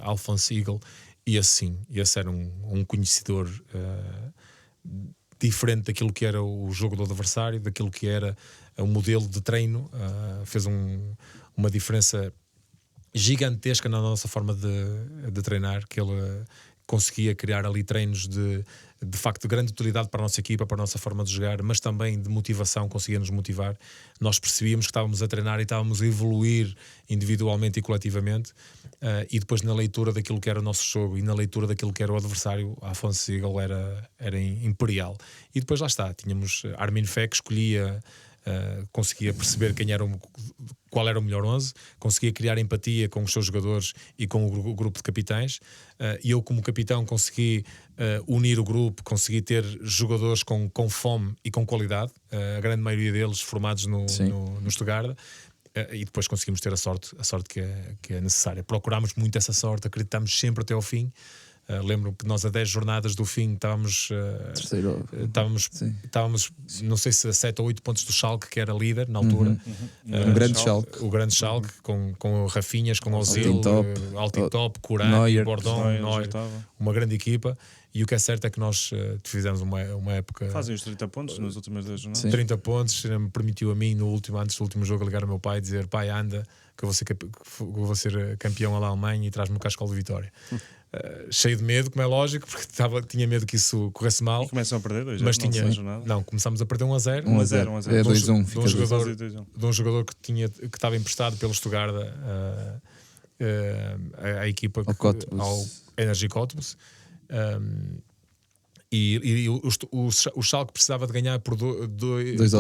D: Alphonse Igel, e esse era um conhecedor diferente daquilo que era o jogo do adversário, daquilo que era o modelo de treino. Fez uma diferença gigantesca na nossa forma de treinar, que ele conseguia criar ali treinos de facto de grande utilidade para a nossa equipa, para a nossa forma de jogar, mas também de motivação, conseguia nos motivar. Nós percebíamos que estávamos a treinar e estávamos a evoluir individualmente e coletivamente, e depois na leitura daquilo que era o nosso jogo e na leitura daquilo que era o adversário, Alphonse Sigel era imperial. E depois lá está, tínhamos Armin Fee, que escolhia, conseguia perceber qual era o melhor 11, conseguia criar empatia com os seus jogadores e com o grupo de capitães, e eu como capitão consegui unir o grupo, consegui ter jogadores com fome e com qualidade, a grande maioria deles formados no Stuttgart, e depois conseguimos ter a sorte que é necessária. Procurámos muito essa sorte, acreditámos sempre até ao fim. Lembro que nós a 10 jornadas do fim estávamos não sei se a 7 ou 8 pontos do Schalke, que era líder na altura.
B: Um grande Schalke.
D: O grande Schalke, com Rafinhas, com Ozil, Altintop, Courant, Bordon, Neuer, uma grande equipa. E o que é certo é que nós fizemos uma época.
C: Fazem os 30 pontos nas últimas 10 jornadas.
D: 30 pontos, me permitiu a mim, antes do último jogo, ligar ao meu pai e dizer: pai, anda, que eu vou ser campeão lá à Alemanha e traz-me o cascal de vitória. Cheio de medo, como é lógico, porque tinha medo que isso corresse mal.
C: E começam a perder 2-0,
D: Mas começámos a perder 1-0.
B: 1-0. É 2-1.
D: De um jogador que estava emprestado pelo Stuttgart à equipa ao Energy Cottbus. E o Schalke precisava de ganhar por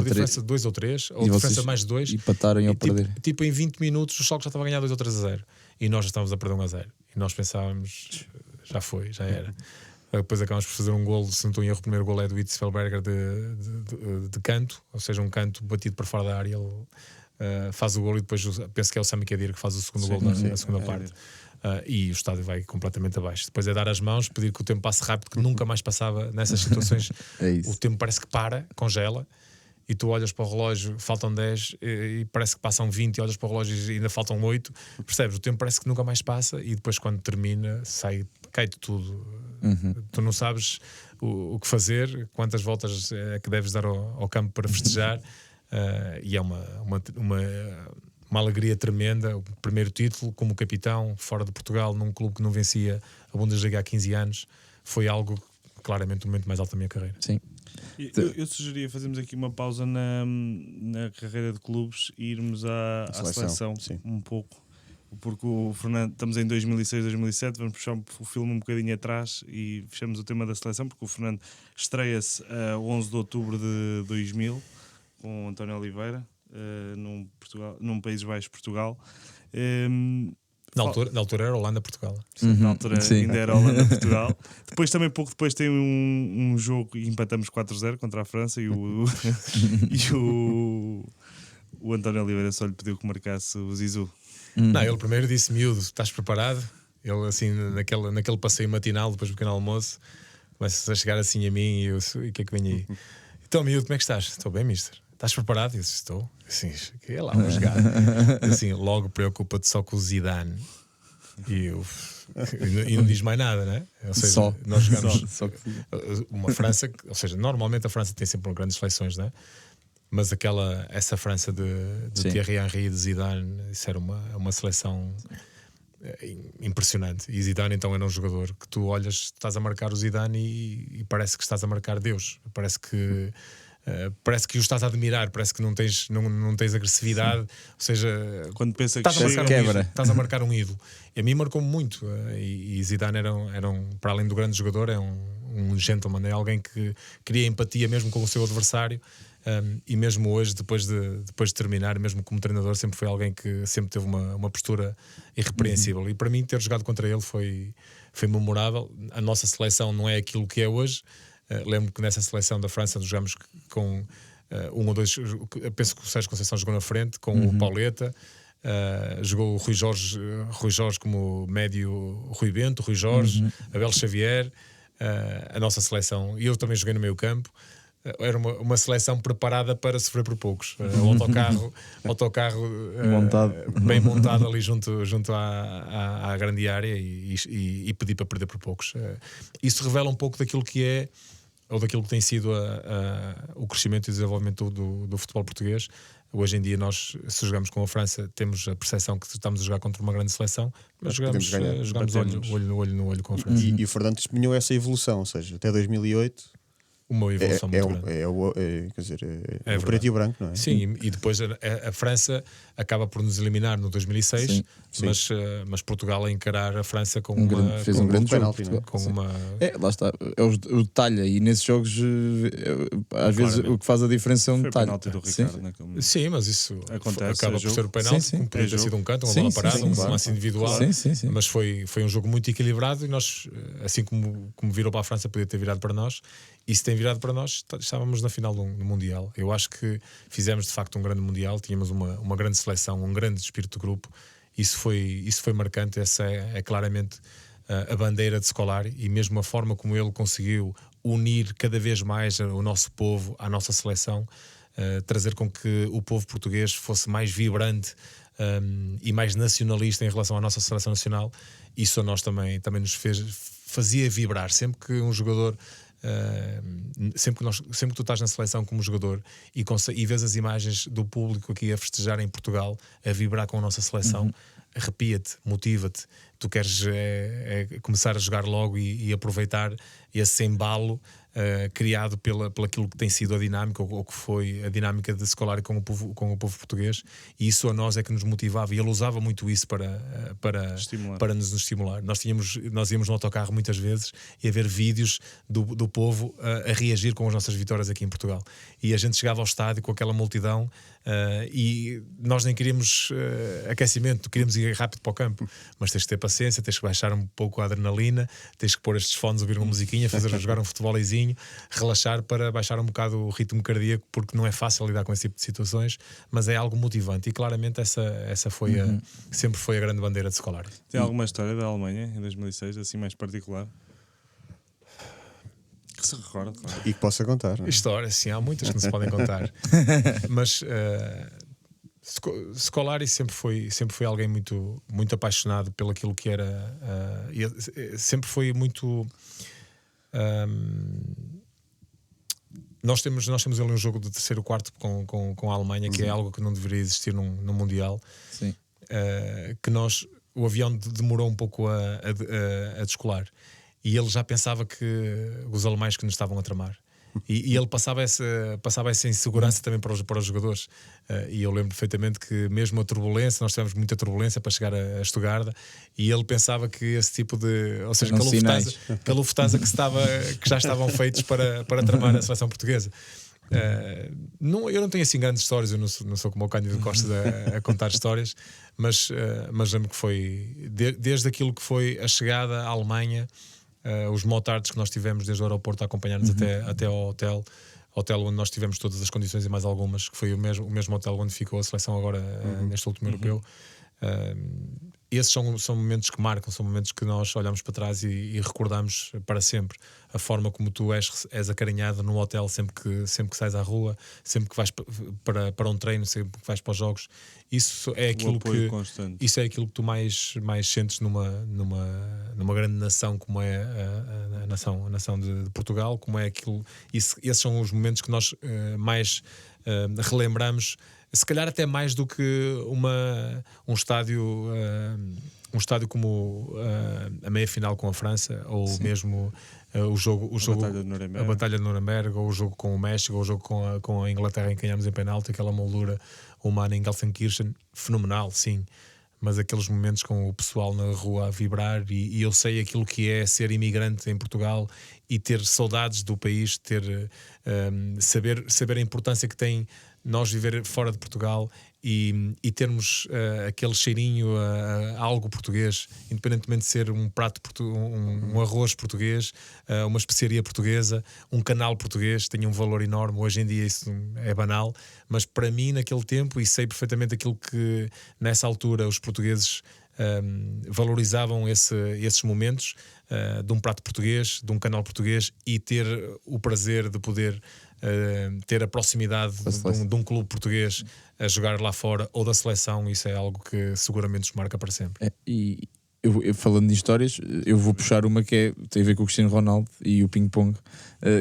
D: diferença de 2 ou 3, ou diferença de mais de 2.
B: E empataram a perder.
D: Tipo, em 20 minutos o Schalke já estava a ganhar 2 ou 3-0. E nós já estávamos a perder 1-0. E nós pensávamos, já era. Depois acabamos por fazer um golo, se não estou em erro, o primeiro golo é do Hitzfelberger de canto, ou seja, um canto batido para fora da área. Ele faz o golo e depois penso que é o Sami Khedira que faz o segundo golo na segunda parte. E o estádio vai completamente abaixo. Depois é dar as mãos, pedir que o tempo passe rápido, que nunca mais passava nessas situações. O tempo parece que congela, e tu olhas para o relógio, faltam 10 e parece que passam 20, e olhas para o relógio e ainda faltam 8. Percebes? O tempo parece que nunca mais passa, e depois quando termina cai-te tudo. Tu não sabes o que fazer, quantas voltas é que deves dar ao campo para festejar. E é uma alegria tremenda. O primeiro título como capitão fora de Portugal, num clube que não vencia a Bundesliga há 15 anos, foi algo claramente o momento mais alto da minha carreira.
B: Sim.
C: Eu sugeria fazermos aqui uma pausa na carreira de clubes e irmos à seleção um pouco, porque o Fernando, estamos em 2006, 2007, vamos puxar o filme um bocadinho atrás e fechamos o tema da seleção, porque o Fernando estreia-se a 11 de outubro de 2000 com o António Oliveira, num Países Baixos, Portugal.
D: Na altura era Holanda-Portugal.
C: Na altura ainda era Holanda-Portugal. Depois, também pouco depois, tem um jogo e empatamos 4-0 contra a França, e o António Oliveira só lhe pediu que marcasse o Zizou.
D: Não, ele primeiro disse: miúdo, estás preparado? Ele assim, naquele passeio matinal, depois do pequeno almoço, começa a chegar assim a mim e eu: e o que é que vem aí? Então, miúdo, como é que estás? Estou bem, mister. Estás preparado? Eu disse: estou. Assim, que é lá, vamos jogar. Assim, logo preocupa-te só com o Zidane. E não diz mais nada, né? Ou seja, nós jogamos uma França, ou seja, normalmente a França tem sempre grandes seleções, né? Mas essa França de Thierry Henry e de Zidane, isso era uma seleção impressionante. E Zidane então era um jogador que tu olhas, estás a marcar o Zidane e parece que estás a marcar Deus. Parece que o estás a admirar, parece que não tens agressividade. Ou seja,
C: quando pensa que
D: estás a marcar um ídolo. E a mim marcou-me muito. E Zidane era para além do grande jogador, é um gentleman, é alguém que cria empatia mesmo com o seu adversário. E mesmo hoje, depois de terminar, mesmo como treinador, sempre foi alguém que sempre teve uma postura irrepreensível. E para mim, ter jogado contra ele foi memorável. A nossa seleção não é aquilo que é hoje. Lembro que nessa seleção da França jogamos com um ou dois. Penso que o Sérgio Conceição jogou na frente com o Pauleta. Jogou o Rui Jorge como médio, Rui Bento, Rui Jorge, Abel Xavier. A nossa seleção, e eu também joguei no meio campo. Era uma seleção preparada para sofrer por poucos. O autocarro bem montado ali junto à grande área e pedir para perder por poucos. Isso revela um pouco daquilo que é, ou daquilo que tem sido o crescimento e o desenvolvimento do futebol português. Hoje em dia nós, se jogamos com a França, temos a percepção que estamos a jogar contra uma grande seleção, mas jogamos olho no olho com a França.
E: E o Fernando testemunhou essa evolução, ou seja, até 2008...
D: Uma evolução muito grande.
E: Quer dizer, é preto e branco, não é?
D: Sim, e depois a França acaba por nos eliminar no 2006, sim. Mas Portugal a encarar a França com
B: fez um grande
E: penalti,
B: jogo.
D: Com uma...
B: lá está, é o detalhe, e nesses jogos às vezes o que faz a diferença é um detalhe.
C: Foi o penalti do Ricardo naquele momento.
D: Sim, mas isso
C: acontece,
D: acaba por ser o penalti, como podia ter sido um canto, uma bola parada, um lance individual.
B: Sim.
D: Mas foi um jogo muito equilibrado, e nós, assim como virou para a França, podia ter virado para nós. E se tem virado para nós, estávamos na final do Mundial. Eu acho que fizemos de facto um grande Mundial, tínhamos uma grande seleção, um grande espírito de grupo. Isso foi marcante. Essa é claramente a bandeira de Scolari, e mesmo a forma como ele conseguiu unir cada vez mais o nosso povo à nossa seleção, trazer com que o povo português fosse mais vibrante e mais nacionalista em relação à nossa seleção nacional. Isso a nós também nos fazia vibrar. Sempre que um jogador sempre que tu estás na seleção como jogador e vês as imagens do público aqui a festejar em Portugal, a vibrar com a nossa seleção, arrepia-te, motiva-te. Tu queres começar a jogar logo e aproveitar esse embalo criado pelo aquilo que tem sido a dinâmica, ou que foi a dinâmica de Scolari com o povo português, e isso a nós é que nos motivava, e ele usava muito isso para nos estimular. Nós íamos no autocarro muitas vezes e a ver vídeos do povo a reagir com as nossas vitórias aqui em Portugal, e a gente chegava ao estádio com aquela multidão, e nós nem queríamos aquecimento, queríamos ir rápido para o campo, mas tens que ter paciência, tens que baixar um pouco a adrenalina, tens que pôr estes fones, ouvir uma musiquinha, jogar um futebolzinho, relaxar para baixar um bocado o ritmo cardíaco, porque não é fácil lidar com esse tipo de situações, mas é algo motivante, e claramente essa foi sempre foi a grande bandeira de Scolari.
C: Tem alguma história da Alemanha em 2006 assim mais particular que se recorde, claro,
E: E que possa contar, não é?
D: Histórias, sim, há muitas que não se podem contar, mas Scolari sempre foi alguém muito, muito apaixonado pelo aquilo que era, sempre foi muito. Nós temos ali um jogo de terceiro quarto com a Alemanha, que é algo que não deveria existir no Mundial.
B: Sim.
D: Que o avião demorou um pouco a descolar, e ele já pensava que os alemães que nos estavam a tramar. E ele passava essa insegurança também para os jogadores. E eu lembro perfeitamente que, mesmo a turbulência, nós tivemos muita turbulência para chegar a Stuttgart, e ele pensava que esse tipo de. Ou seja, calufetasa que já estavam feitos para tramar a seleção portuguesa. Eu não tenho assim grandes histórias, eu não sou como o Cândido Costa a contar histórias, mas lembro que foi desde aquilo que foi a chegada à Alemanha. Os motards que nós tivemos desde o aeroporto a acompanhar-nos até ao hotel onde nós tivemos todas as condições e mais algumas, que foi o mesmo hotel onde ficou a seleção agora neste último europeu. Esses são momentos que marcam, são momentos que nós olhamos para trás e recordamos para sempre. A forma como tu és acarinhado no hotel sempre que sais à rua, sempre que vais para um treino, sempre que vais para os jogos. Isso é aquilo que tu mais sentes numa grande nação como é a nação de Portugal, como é aquilo. Esses são os momentos que nós mais relembramos. Se calhar até mais do que um estádio como a meia-final com a França, ou sim, mesmo a Batalha de Nuremberg, ou o jogo com o México, ou o jogo com a Inglaterra em que ganhámos em penalti, aquela moldura humana em Gelsenkirchen, fenomenal, sim. Mas aqueles momentos com o pessoal na rua a vibrar, e eu sei aquilo que é ser imigrante em Portugal e ter saudades do país, saber a importância que tem nós viver fora de Portugal e termos aquele cheirinho a algo português, independentemente de ser um prato um arroz português, uma especiaria portuguesa, um canal português, tem um valor enorme. Hoje em dia isso é banal, mas para mim naquele tempo, e sei perfeitamente aquilo que nessa altura os portugueses valorizavam esses momentos de um prato português, de um canal português, e ter o prazer de poder ter a proximidade de um clube português a jogar lá fora, ou da seleção. Isso é algo que seguramente nos marca para sempre.
B: E eu falando de histórias, eu vou puxar uma que tem a ver com o Cristiano Ronaldo e o ping-pong,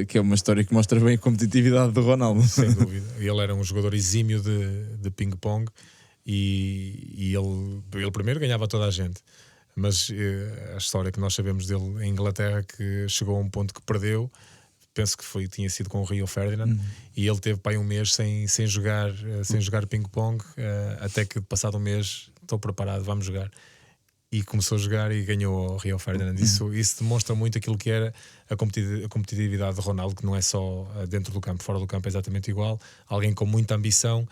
B: que é uma história que mostra bem a competitividade do Ronaldo.
D: Sem dúvida. Ele era um jogador exímio de ping-pong, e ele primeiro ganhava toda a gente, mas a história que nós sabemos dele em Inglaterra, que chegou a um ponto que perdeu, penso que tinha sido com o Rio Ferdinand, e ele teve um mês sem jogar ping-pong, até que passado um mês, estou preparado, vamos jogar. E começou a jogar e ganhou o Rio Ferdinand. Isso demonstra muito aquilo que era a competitividade de Ronaldo, que não é só dentro do campo, fora do campo é exatamente igual. Alguém com muita ambição,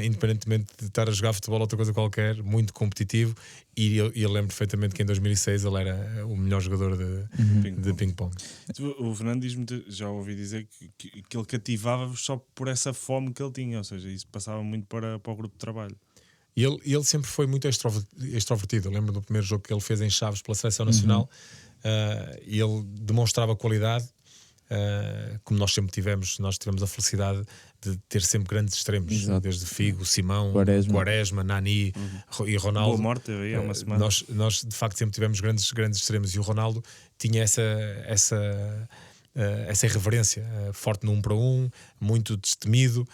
D: independentemente de estar a jogar futebol ou outra coisa qualquer, muito competitivo. E eu lembro perfeitamente que em 2006 ele era o melhor jogador de ping-pong.
C: O Fernando diz-me, já ouvi dizer que ele cativava-vos só por essa fome que ele tinha, ou seja, isso passava muito para o grupo de trabalho.
D: E ele sempre foi muito extrovertido. Eu lembro do primeiro jogo que ele fez em Chaves pela Seleção Nacional, e ele demonstrava qualidade, como nós sempre tivemos. Nós tivemos a felicidade de ter sempre grandes extremos. Exato. Desde Figo, Simão, Quaresma, Nani e Ronaldo.
C: Boa morte, há uma semana.
D: Nós de facto sempre tivemos grandes extremos, e o Ronaldo tinha essa irreverência, forte no 1 para 1, muito destemido,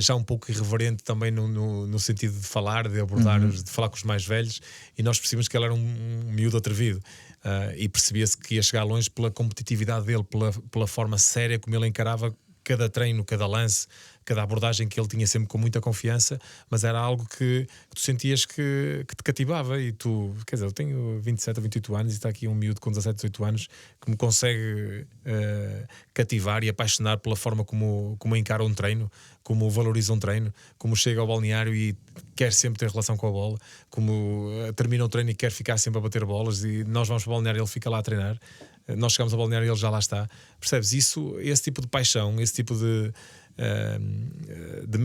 D: já um pouco irreverente também no sentido de falar, de abordar, de falar com os mais velhos, e nós percebemos que ele era um miúdo atrevido. E percebia-se que ia chegar longe pela competitividade dele, pela forma séria como ele encarava cada treino, cada lance, cada abordagem que ele tinha sempre com muita confiança, mas era algo que tu sentias que te cativava. E tu, quer dizer, eu tenho 27 ou 28 anos e está aqui um miúdo com 17, 18 anos que me consegue cativar e apaixonar pela forma como encara um treino, como valoriza um treino, como chega ao balneário e quer sempre ter relação com a bola, como termina o treino e quer ficar sempre a bater bolas, e nós vamos para o balneário e ele fica lá a treinar. Nós chegamos ao balneário e ele já lá está. Percebes? Esse tipo de paixão, esse tipo de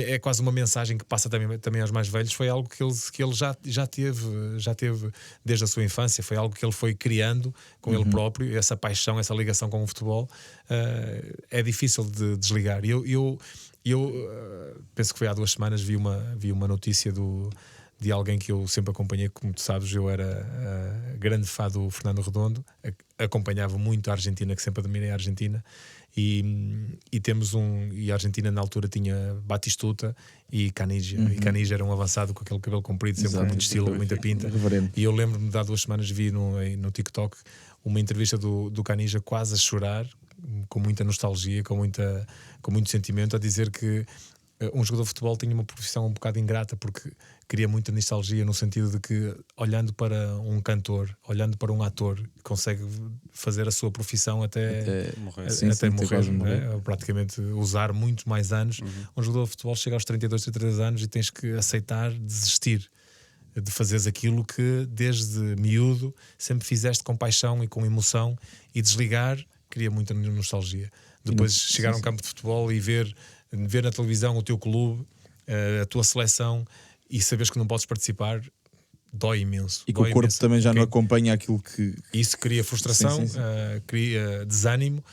D: é quase uma mensagem que passa também aos mais velhos. Foi algo que ele já teve desde a sua infância. Foi algo que ele foi criando com ele próprio. Essa paixão, essa ligação com o futebol é difícil de desligar. Eu penso que foi há 2 semanas, vi uma notícia de alguém que eu sempre acompanhei. Como tu sabes, eu era grande fã do Fernando Redondo, acompanhava muito a Argentina, que sempre admirei a Argentina, e temos e a Argentina na altura tinha Batistuta e Caniggia, e Caniggia era um avançado com aquele cabelo comprido, sempre com muito estilo, muita pinta, e eu lembro-me de há 2 semanas vi no TikTok uma entrevista do Caniggia quase a chorar, com muita nostalgia, com muito sentimento, a dizer que um jogador de futebol tinha uma profissão um bocado ingrata, porque cria muita nostalgia, no sentido de que, olhando para um cantor, olhando para um ator, consegue fazer a sua profissão até morrer, praticamente usar muito mais anos. Um jogador de futebol chega aos 32, 33 anos e tens que aceitar desistir de fazeres aquilo que desde miúdo sempre fizeste com paixão e com emoção, e desligar cria muita nostalgia. Depois chegar a um campo de futebol e ver na televisão o teu clube, a tua seleção, e saberes que não podes participar, dói imenso.
B: E que o corpo também já não acompanha aquilo que...
D: Isso cria frustração, cria desânimo,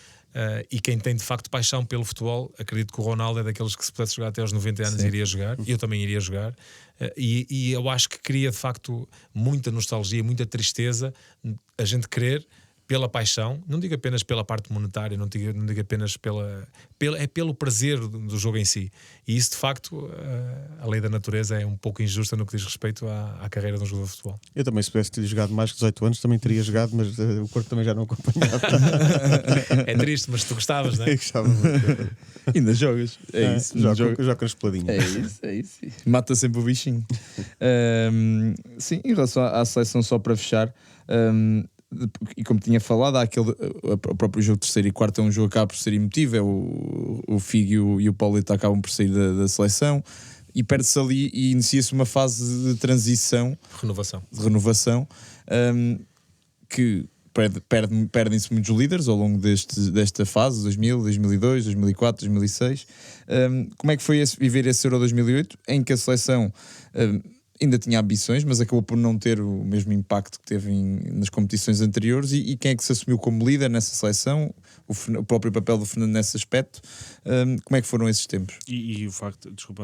D: e quem tem de facto paixão pelo futebol, acredito que o Ronaldo é daqueles que, se pudesse jogar até aos 90 anos, iria jogar, e eu também iria jogar, e eu acho que cria de facto muita nostalgia, muita tristeza a gente querer, pela paixão, não digo apenas pela parte monetária, não digo apenas pelo prazer do jogo em si. E isso, de facto, a lei da natureza é um pouco injusta no que diz respeito à carreira de um jogador de futebol.
E: Eu também, se pudesse ter jogado mais que 18 anos, também teria jogado, mas o corpo também já não acompanhava.
D: É triste, mas tu gostavas, não é?
E: Eu gostava muito.
B: Ainda jogas. É isso.
E: Jogo com as peladinhas.
B: É isso. Mata sempre o bichinho. Sim, em relação à seleção, só para fechar, e como tinha falado, há o próprio jogo 3º e 4º é um jogo que acaba por ser emotivo, é o Figo e o Paulito acabam por sair da seleção, e perde-se ali e inicia-se uma fase de transição, de renovação, que perdem-se muitos líderes ao longo desta fase, 2000, 2002, 2004, 2006. Como é que foi viver esse Euro 2008, em que a seleção ainda tinha ambições, mas acabou por não ter o mesmo impacto que teve nas competições anteriores, e quem é que se assumiu como líder nessa seleção? O próprio papel do Fernando nesse aspecto. Como é que foram esses tempos?
C: E o facto, desculpa,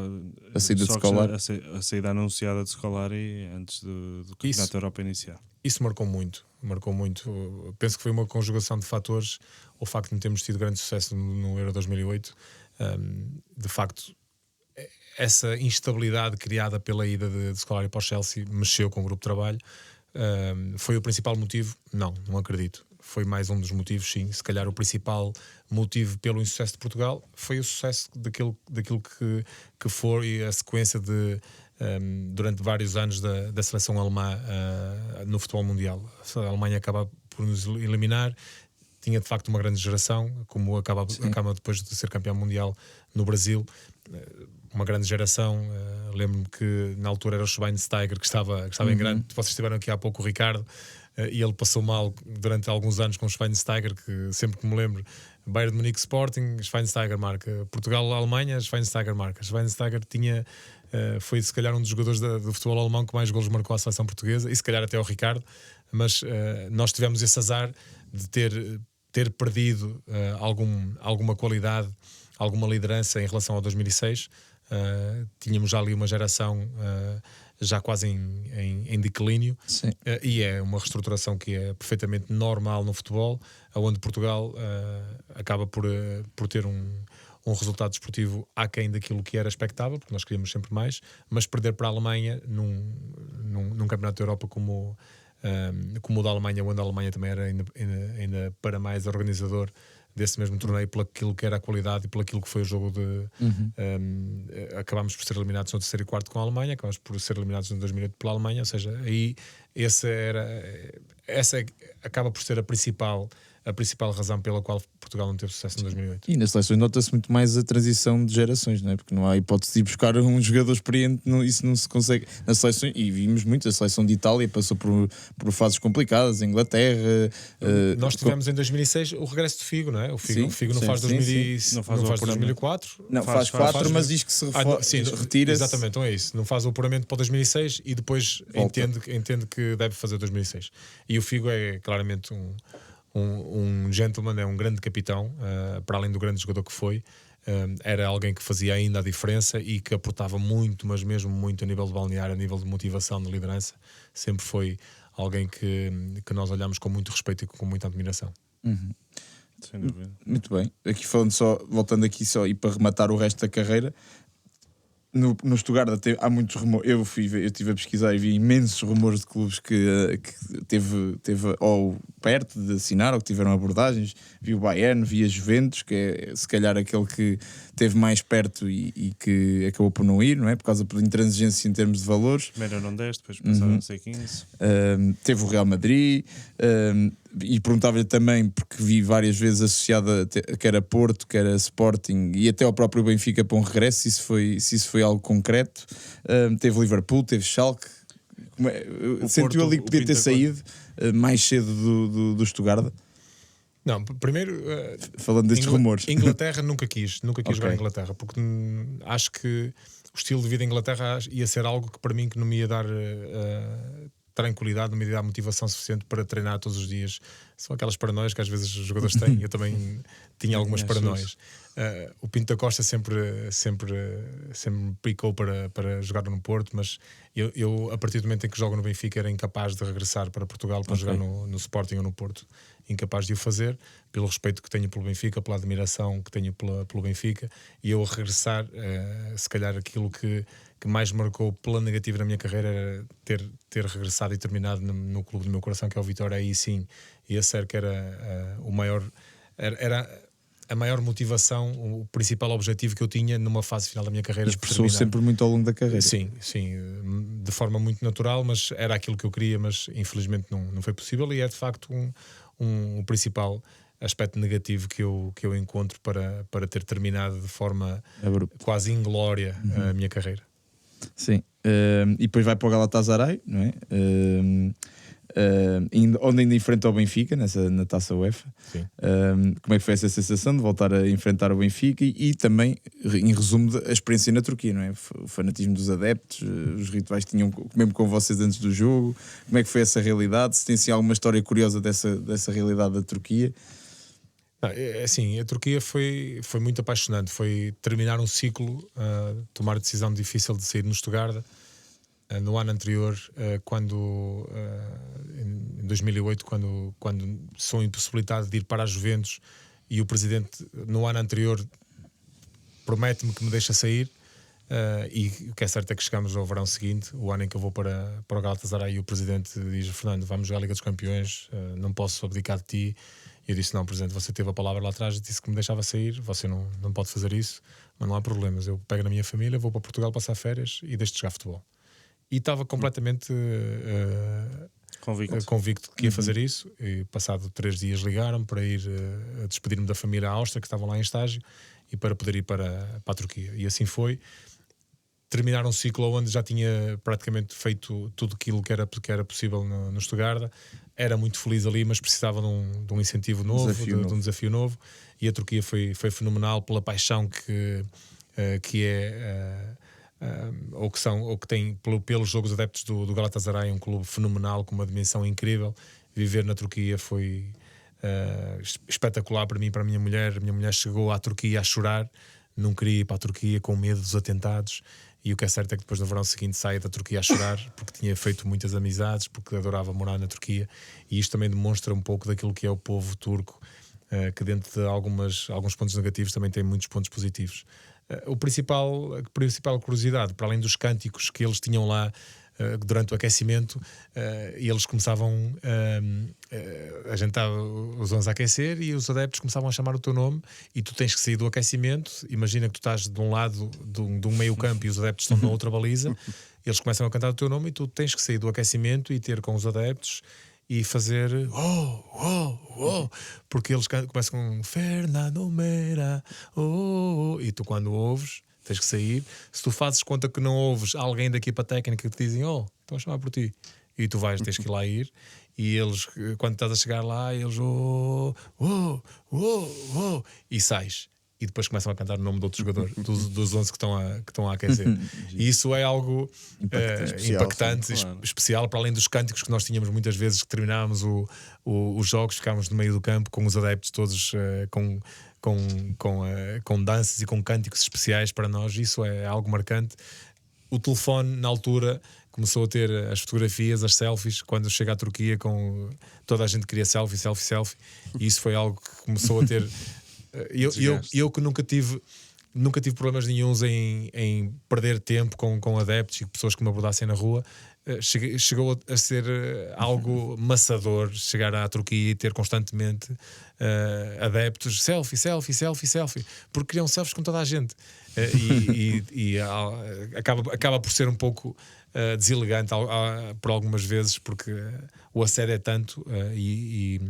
B: a saída de Scolari,
C: a saída anunciada de Scolari antes do Campeonato da Europa iniciar.
D: Isso marcou muito. Eu penso que foi uma conjugação de fatores. O facto de não termos tido grande sucesso no Euro 2008, de facto, essa instabilidade criada pela ida de Scolari para o Chelsea mexeu com o grupo de trabalho. Foi o principal motivo? Não acredito. Foi mais um dos motivos, sim. Se calhar o principal motivo pelo insucesso de Portugal foi o sucesso daquilo que foi a sequência durante vários anos da seleção alemã no futebol mundial. A Alemanha acaba por nos eliminar. Tinha de facto uma grande geração, como acaba depois de ser campeão mundial no Brasil. Uma grande geração. Lembro-me que na altura era o Schweinsteiger que estava em grande. Vocês tiveram aqui há pouco o Ricardo, e ele passou mal durante alguns anos com o Schweinsteiger, que sempre que me lembro, Bayern de Munique Sporting, Schweinsteiger marca. Portugal-Alemanha, Schweinsteiger marca. Schweinsteiger foi se calhar um dos jogadores do futebol alemão que mais golos marcou à seleção portuguesa, e se calhar até o Ricardo, mas nós tivemos esse azar de ter perdido alguma qualidade, alguma liderança em relação ao 2006. Tínhamos já ali uma geração já quase em declínio.
B: Sim.
D: E é uma reestruturação que é perfeitamente normal no futebol, onde Portugal acaba por ter um resultado desportivo aquém daquilo que era expectável, porque nós queríamos sempre mais, mas perder para a Alemanha num campeonato da Europa como o da Alemanha, onde a Alemanha também era ainda para mais organizador desse mesmo torneio, pelo aquilo que era a qualidade e pelo aquilo que foi o jogo acabámos por ser eliminados no terceiro e quarto com a Alemanha, acabámos por ser eliminados no 2008 pela Alemanha, ou seja, aí essa acaba por ser a principal razão pela qual Portugal não teve sucesso em 2008.
B: E nas seleções nota-se muito mais a transição de gerações, não é? Porque não há hipótese de ir buscar um jogador experiente, isso não se consegue. Nas seleções, e vimos muito, a seleção de Itália passou por fases complicadas, a Inglaterra.
D: Nós tivemos em 2006 o regresso de Figo, não é? O Figo não
B: sim,
D: faz
B: sim,
D: 2004.
B: Não, faz 4, mas diz que se retira-se.
D: Exatamente, então é isso. Não faz o apuramento para 2006 e depois entende que deve fazer 2006. E o Figo é claramente um gentleman, é um grande capitão, para além do grande jogador que foi, era alguém que fazia ainda a diferença e que aportava muito, mas mesmo muito a nível de balneário, a nível de motivação, de liderança. Sempre foi alguém que nós olhamos com muito respeito e com muita admiração.
C: Sem dúvida.
B: Muito bem. Aqui voltando aqui só e para rematar o resto da carreira, no Stuttgart há muitos rumores. Eu estive a pesquisar e vi imensos rumores de clubes que teve ou perto de assinar ou que tiveram abordagens. Vi o Bayern, vi a Juventus, que é se calhar aquele que teve mais perto e que acabou por não ir, não é? Por causa da intransigência em termos de valores.
C: Primeiro eram 10, depois passaram a ser 15.
B: Teve o Real Madrid. E perguntava-lhe também, porque vi várias vezes associada que era Porto, que era Sporting e até ao próprio Benfica para um regresso, se isso foi algo concreto. Teve Liverpool, teve Schalke. Sentiu ali que podia ter saído mais cedo do Stuttgart?
D: Não, primeiro
B: falando destes rumores,
D: Inglaterra nunca quis jogar em
B: Ok.
D: Inglaterra, porque acho que o estilo de vida em Inglaterra ia ser algo que para mim que não me ia dar tranquilidade, não me ia dar motivação suficiente para treinar todos os dias. São aquelas paranoias que às vezes os jogadores têm. Eu também tinha algumas paranoias. O Pinto da Costa sempre me picou para jogar no Porto, mas eu a partir do momento em que jogo no Benfica era incapaz de regressar para Portugal para jogar no Sporting ou no Porto. Incapaz de o fazer, pelo respeito que tenho pelo Benfica, pela admiração que tenho pelo Benfica, e eu a regressar, se calhar aquilo que mais marcou pela negativa na minha carreira era ter regressado e terminado no clube do meu coração, que é o Vitória. Aí sim, ia ser que era o maior, era a maior motivação, o principal objetivo que eu tinha numa fase final da minha carreira.
B: Expressou sempre muito ao longo da carreira.
D: Sim, de forma muito natural, mas era aquilo que eu queria, mas infelizmente não foi possível, e é de facto o principal aspecto negativo que eu encontro para ter terminado de forma quase inglória a minha carreira.
B: Sim, e depois vai para o Galatasaray, não é? Onde ainda enfrenta o Benfica na Taça UEFA. Como é que foi essa sensação de voltar a enfrentar o Benfica e também, em resumo, a experiência na Turquia, não é? O fanatismo dos adeptos, os rituais que tinham mesmo com vocês antes do jogo. Como é que foi essa realidade? Se tem assim, alguma história curiosa dessa realidade da Turquia?
D: Assim, a Turquia foi muito apaixonante. Foi terminar um ciclo, tomar a decisão difícil de sair no Stuttgart. No ano anterior, em 2008, quando sou impossibilitado de ir para a Juventus, e o presidente no ano anterior promete-me que me deixa sair, e o que é certo é que chegamos ao verão seguinte, o ano em que eu vou para o Galatasaray, e o presidente diz: Fernando, vamos jogar a Liga dos Campeões, não posso abdicar de ti. E eu disse: não, presidente, você teve a palavra lá atrás, disse que me deixava sair, você não pode fazer isso, mas não há problemas, eu pego na minha família, vou para Portugal passar férias e deixo de jogar futebol. E estava completamente convicto de que ia fazer isso. E passado 3 dias ligaram-me para ir a despedir-me da família à Áustria, que estavam lá em estágio, e para poder ir para a Turquia. E assim foi. Terminar um ciclo onde já tinha praticamente feito tudo aquilo que era possível no Stuttgart. Era muito feliz ali, mas precisava de um incentivo novo, de um desafio novo. E a Turquia foi fenomenal pela paixão que é... ou que tem pelos jogos adeptos do Galatasaray, um clube fenomenal com uma dimensão incrível. Viver na Turquia foi espetacular para mim e para a minha mulher. A minha mulher chegou à Turquia a chorar, não queria ir para a Turquia com medo dos atentados, E o que é certo é que depois no verão seguinte saia da Turquia a chorar porque tinha feito muitas amizades, porque adorava morar na Turquia, e isto também demonstra um pouco daquilo que é o povo turco, que dentro de alguns pontos negativos também tem muitos pontos positivos. A principal curiosidade, para além dos cânticos que eles tinham lá durante o aquecimento, e eles começavam a gente estava os 11 a aquecer e os adeptos começavam a chamar o teu nome e tu tens que sair do aquecimento. Imagina que tu estás de um lado de um meio campo e os adeptos estão na outra baliza, eles começam a cantar o teu nome e tu tens que sair do aquecimento e ter com os adeptos e fazer porque eles começam com Fernando Meira, e tu quando ouves tens que sair. Se tu fazes conta que não ouves alguém da equipa técnica que te dizem estão a chamar por ti, e tu tens que ir lá ir, e eles, quando estás a chegar lá, eles e sais, e depois começam a cantar o nome de outro jogador dos 11 que estão a aquecer. E isso é algo impactante, especial, para além dos cânticos que nós tínhamos muitas vezes, que terminávamos os jogos, ficávamos no meio do campo com os adeptos todos com danças e com cânticos especiais para nós. Isso é algo marcante. O telefone, na altura, começou a ter as fotografias, as selfies. Quando chega à Turquia, toda a gente queria selfie, e isso foi algo que começou a ter. Eu que nunca tive problemas nenhuns em perder tempo com adeptos e pessoas que me abordassem na rua. Chegou a ser algo maçador chegar à Turquia e ter constantemente adeptos selfie, porque queriam selfies com toda a gente, e acaba por ser um pouco deselegante por algumas vezes, porque o assédio é tanto, e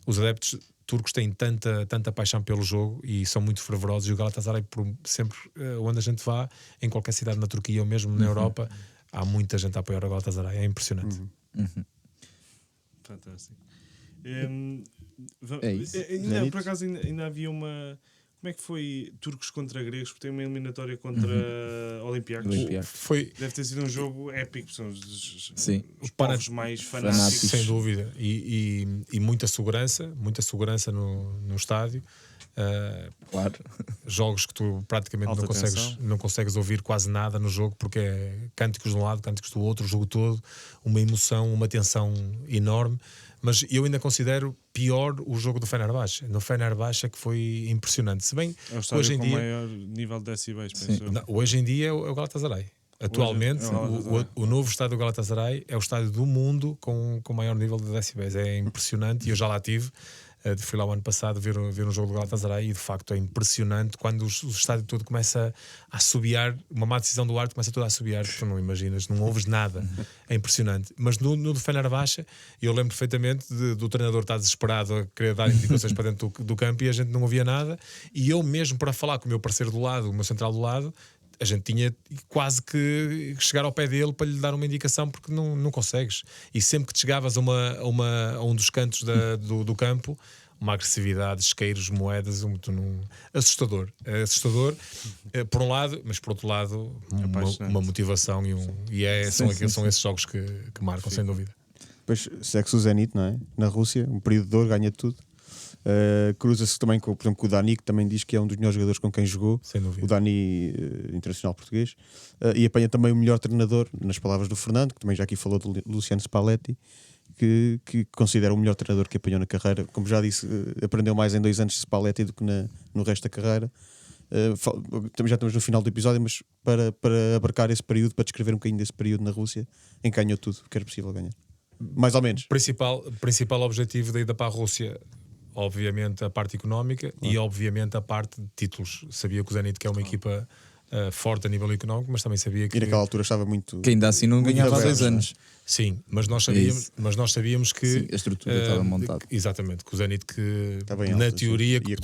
D: os adeptos turcos têm tanta paixão pelo jogo e são muito fervorosos, e o Galatasaray, sempre onde a gente vá, em qualquer cidade na Turquia ou mesmo na Europa, há muita gente a apoiar o Galatasaray. É impressionante.
C: Fantástico.
E: É isso.
C: Por acaso ainda havia uma... Como é que foi Turcos contra Gregos? Porque tem uma eliminatória contra Olympiacos. Deve ter sido um jogo épico. São os povos mais fanáticos.
D: Sem dúvida. E muita segurança no estádio.
B: Claro.
D: Jogos que tu praticamente não consegues ouvir quase nada no jogo, porque é cânticos de um lado, cânticos do outro, o jogo todo, uma emoção, uma tensão enorme. Mas eu ainda considero pior o jogo do Fenerbahçe. No Fenerbahçe é que foi impressionante. Se bem
C: que hoje em dia, maior nível de decibéis,
D: hoje em dia é o Galatasaray. Atualmente, o novo estádio do Galatasaray é o estádio do mundo com maior nível de decibéis. É impressionante, e eu já lá tive. Fui lá o ano passado ver um jogo do Galatasaray, e de facto é impressionante quando o estádio todo começa a assobiar, uma má decisão do árbitro começa toda a assobiar, tu não imaginas, não ouves nada. É impressionante. Mas no do Fenerbahçe, eu lembro perfeitamente do treinador estar desesperado a querer dar indicações para dentro do campo, e a gente não ouvia nada, e eu mesmo, para falar com o meu parceiro do lado, o meu central do lado, a gente tinha quase que chegar ao pé dele para lhe dar uma indicação, porque não consegues. E sempre que te chegavas a um dos cantos do campo, uma agressividade, isqueiros, moedas, assustador. É assustador, por um lado, mas por outro lado, uma motivação, são esses jogos que marcam, sem dúvida.
E: Depois segue-se o Zenit, não é? Na Rússia, um período de dor, ganha tudo. Cruza-se também por exemplo, com o Dani, que também diz que é um dos melhores jogadores com quem jogou.
D: Sem dúvida.
E: O Dani, internacional português, e apanha também o melhor treinador, nas palavras do Fernando, que também já aqui falou do Luciano Spalletti, que considera o melhor treinador que apanhou na carreira. Como já disse, aprendeu mais em 2 anos de Spalletti do que no resto da carreira. Já estamos no final do episódio, mas para abarcar esse período, para descrever um bocadinho desse período na Rússia, em que ganhou tudo o que era possível ganhar, mais ou menos.
D: Principal objetivo da ida para a Rússia, obviamente a parte económica, e obviamente a parte de títulos. Sabia que o Zenit, que é uma equipa forte a nível económico, mas também sabia que...
E: E naquela altura estava muito...
B: Que ainda assim não ganhava há 2 anos.
D: Sim, mas nós sabíamos que...
B: Sim, a estrutura estava montada.
D: Exatamente, que o Zenit, que
E: bem
D: na
E: alto,
D: teoria
E: que